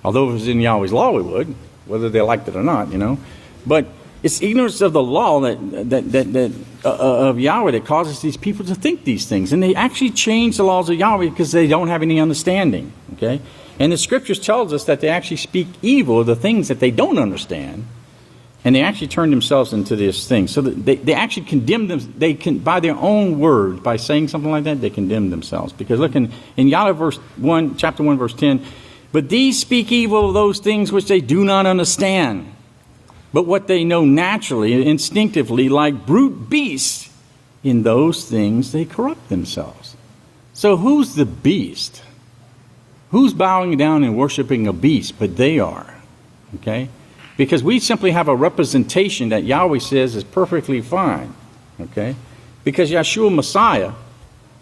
Although if it was in Yahweh's law, we would, whether they liked it or not, you know. But it's ignorance of the law of Yahweh that causes these people to think these things. And they actually change the laws of Yahweh because they don't have any understanding. Okay? And the scriptures tells us that they actually speak evil of the things that they don't understand. And they actually turn themselves into this thing. So that they actually condemn them. They can, by their own word, by saying something like that, they condemn themselves. Because look in Yahweh chapter 1, verse 10. But these speak evil of those things which they do not understand. But what they know naturally, instinctively, like brute beasts, in those things they corrupt themselves. So who's the beast? Who's bowing down and worshiping a beast? But they are. Okay? Because we simply have a representation that Yahweh says is perfectly fine. Okay? Because Yeshua Messiah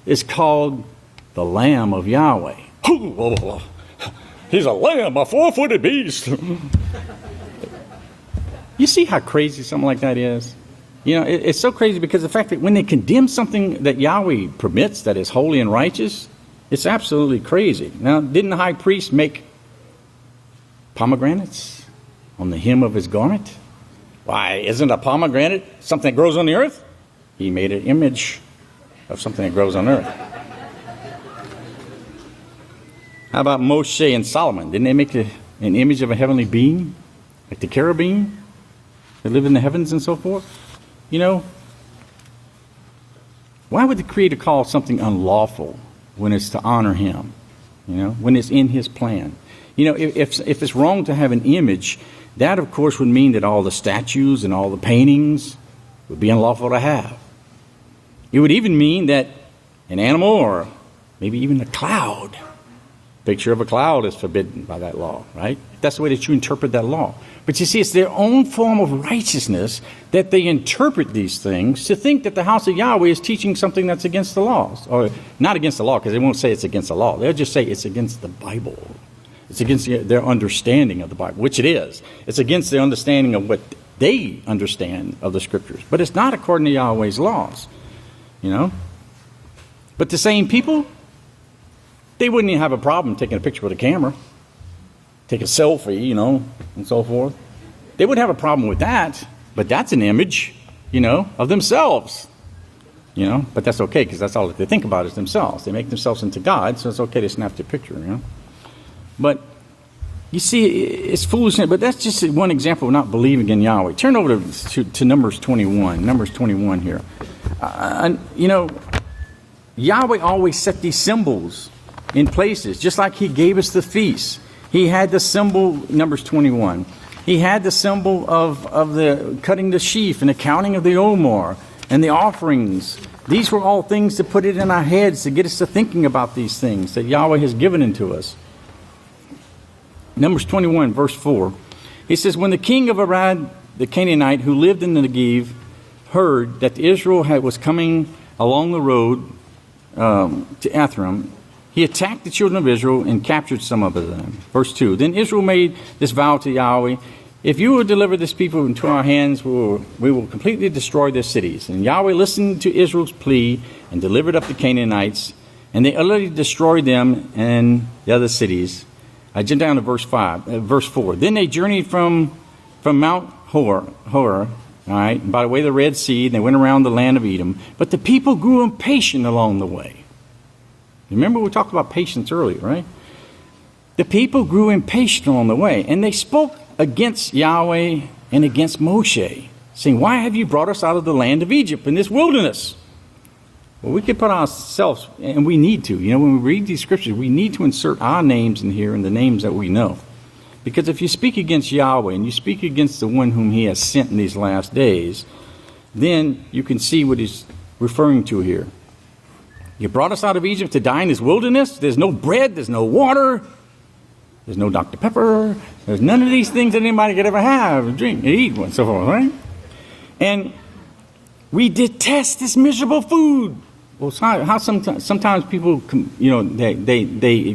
is called the Lamb of Yahweh. He's a lamb, a 4-footed beast. You see how crazy something like that is? You know, it's so crazy because the fact that when they condemn something that Yahweh permits that is holy and righteous, it's absolutely crazy. Now, didn't the high priest make pomegranates on the hem of his garment? Why, isn't a pomegranate something that grows on the earth? He made an image of something that grows on earth. How about Moshe and Solomon? Didn't they make an image of a heavenly being? Like the cherubim that live in the heavens and so forth? You know, why would the Creator call something unlawful when it's to honor Him? You know, when it's in His plan. You know, if it's wrong to have an image, that of course would mean that all the statues and all the paintings would be unlawful to have. It would even mean that an animal or maybe even a cloud, picture of a cloud, is forbidden by that law, right? That's the way that you interpret that law. But you see, it's their own form of righteousness that they interpret these things to think that the house of Yahweh is teaching something that's against the laws. Or not against the law, because they won't say it's against the law. They'll just say it's against the Bible. It's against their understanding of the Bible, which it is. It's against their understanding of what they understand of the Scriptures. But it's not according to Yahweh's laws, you know. But the same people, they wouldn't even have a problem taking a picture with a camera, take a selfie, you know, and so forth. They wouldn't have a problem with that, but that's an image, you know, of themselves, you know. But that's okay, because that's all that they think about is themselves. They make themselves into God, so it's okay to snap their picture, you know. But you see, it's foolishness. But that's just one example of not believing in Yahweh. Turn over to Numbers 21. Numbers 21 here. You know, Yahweh always set these symbols in places, just like He gave us the feasts. He had the symbol, Numbers 21. He had the symbol of the cutting the sheaf and the counting of the omer and the offerings. These were all things to put it in our heads, to get us to thinking about these things that Yahweh has given unto us. Numbers 21, verse 4. He says, when the king of Arad, the Canaanite, who lived in the Negev, heard that Israel was coming along the road to Ephraim, he attacked the children of Israel and captured some of them. Verse 2. Then Israel made this vow to Yahweh, if you will deliver this people into our hands, we will completely destroy their cities. And Yahweh listened to Israel's plea and delivered up the Canaanites, and they utterly destroyed them and the other cities. I jump down to verse 4. Then they journeyed from Mount Hor, all right, by the way of the Red Sea, and they went around the land of Edom. But the people grew impatient along the way. Remember we talked about patience earlier, right? The people grew impatient along the way, and they spoke against Yahweh and against Moshe, saying, why have you brought us out of the land of Egypt in this wilderness? Well, we could put ourselves, and we need to. You know, when we read these scriptures, we need to insert our names in here and the names that we know. Because if you speak against Yahweh and you speak against the one whom He has sent in these last days, then you can see what He's referring to here. You brought us out of Egypt to die in this wilderness. There's no bread. There's no water. There's no Dr. Pepper. There's none of these things that anybody could ever have, drink, eat, and so forth, right? And we detest this miserable food. Well, how sometimes people, they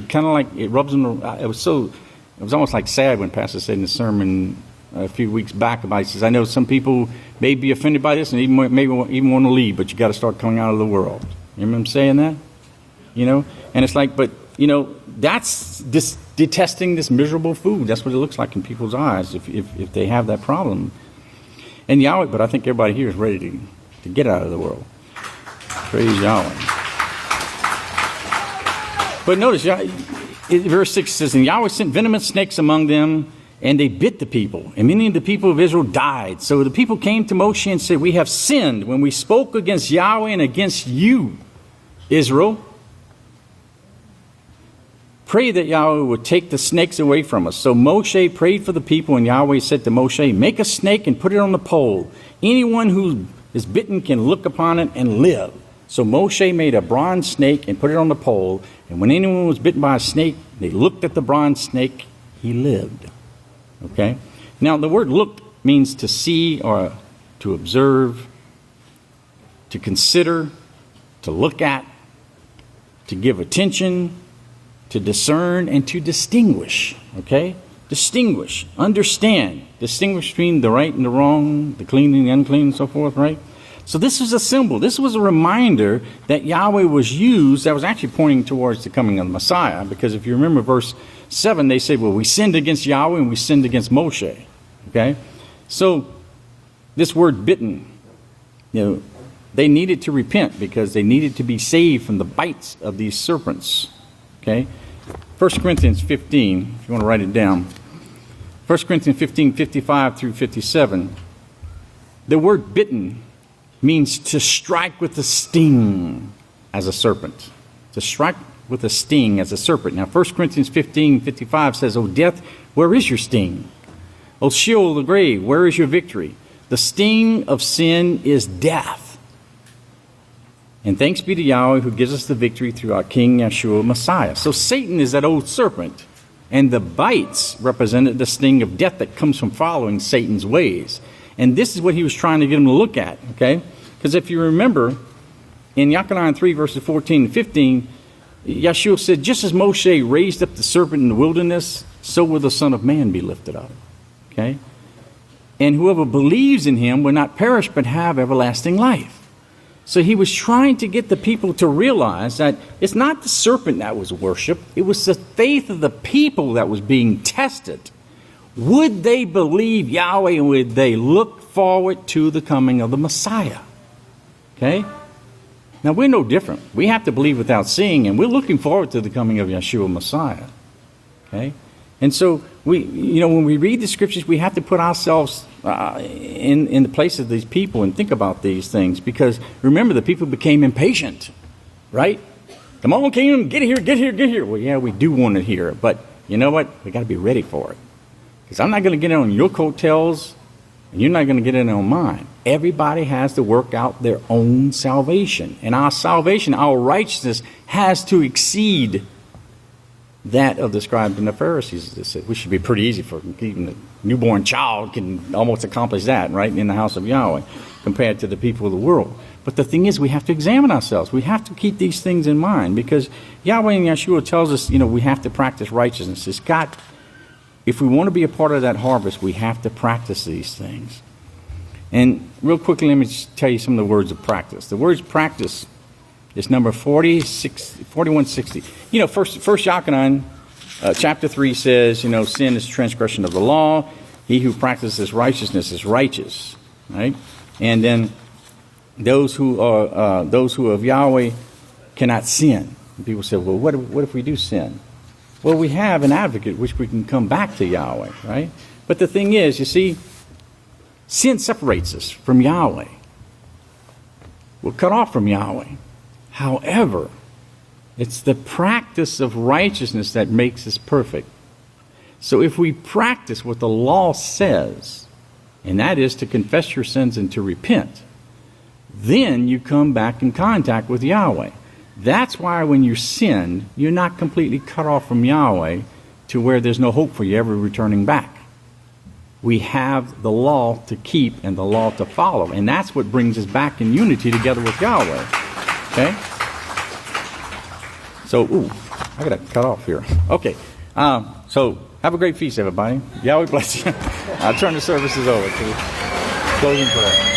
kind of like, it rubs them. It was almost like sad when Pastor said in the sermon a few weeks back about, he says, I know some people may be offended by this and maybe even want to leave, but you got to start coming out of the world. You remember him saying that? And it's like, but, that's detesting this miserable food. That's what it looks like in people's eyes if they have that problem. And Yahweh, but I think everybody here is ready to get out of the world. Praise Yahweh. But notice, verse 6 says, and Yahweh sent venomous snakes among them, and they bit the people. And many of the people of Israel died. So the people came to Moshe and said, we have sinned when we spoke against Yahweh and against you, Israel. Pray that Yahweh would take the snakes away from us. So Moshe prayed for the people, and Yahweh said to Moshe, make a snake and put it on the pole. Anyone who is bitten can look upon it and live. So Moshe made a bronze snake and put it on the pole. And when anyone was bitten by a snake, they looked at the bronze snake, he lived. Okay? Now, the word look means to see or to observe, to consider, to look at, to give attention, to discern, and to distinguish. Okay? Distinguish, understand, distinguish between the right and the wrong, the clean and the unclean, and so forth, right? So this was a symbol. This was a reminder that Yahweh was used, that was actually pointing towards the coming of the Messiah, because if you remember verse 7, they say, well, we sinned against Yahweh and we sinned against Moshe. Okay? So this word bitten, they needed to repent because they needed to be saved from the bites of these serpents. Okay? 1 Corinthians 15, if you want to write it down. 1 Corinthians 15, 55 through 57. The word bitten means to strike with a sting as a serpent. To strike with a sting as a serpent. Now, 1 Corinthians 15, 55 says, O death, where is your sting? O Sheol, the grave, where is your victory? The sting of sin is death. And thanks be to Yahweh who gives us the victory through our King Yeshua Messiah. So Satan is that old serpent. And the bites represented the sting of death that comes from following Satan's ways. And this is what he was trying to get them to look at. Okay? Because if you remember, in Yechaniah 3 verses 14 and 15, Yeshua said, just as Moshe raised up the serpent in the wilderness, so will the Son of Man be lifted up. Okay? And whoever believes in him will not perish but have everlasting life. So he was trying to get the people to realize that it's not the serpent that was worshipped. It was the faith of the people that was being tested. Would they believe Yahweh and would they look forward to the coming of the Messiah? Okay? Now we're no different. We have to believe without seeing, and we're looking forward to the coming of Yeshua Messiah. Okay? And so when we read the scriptures, we have to put ourselves in the place of these people and think about these things, because remember, the people became impatient, right? Come on, kingdom, get here, get here, get here. Well, yeah, we do want it here, but you know what? We got to be ready for it, because I'm not going to get in on your coattails, and you're not going to get in on mine. Everybody has to work out their own salvation, and our salvation, our righteousness, has to exceed that of the scribes and the Pharisees. They said, which should be pretty easy for even a newborn child can almost accomplish that, right, in the house of Yahweh, compared to the people of the world. But the thing is, we have to examine ourselves. We have to keep these things in mind, because Yahweh and Yeshua tells us, we have to practice righteousness. If we want to be a part of that harvest, we have to practice these things. And real quickly, let me just tell you some of the words of practice. The words practice is number 4160. First Yochanan, chapter 3 says, sin is transgression of the law. He who practices righteousness is righteous, right? And then those who are of Yahweh cannot sin. And people say, well, what if we do sin? Well, we have an advocate which we can come back to Yahweh, right? But the thing is, you see, sin separates us from Yahweh. We're cut off from Yahweh. However, it's the practice of righteousness that makes us perfect. So if we practice what the law says, and that is to confess your sins and to repent, then you come back in contact with Yahweh. That's why when you sin, you're not completely cut off from Yahweh, to where there's no hope for you ever returning back. We have the law to keep and the law to follow. And that's what brings us back in unity together with Yahweh. Okay? So, I got to cut off here. Okay. So, have a great feast, everybody. Yahweh bless you. I'll turn the services over to closing prayer.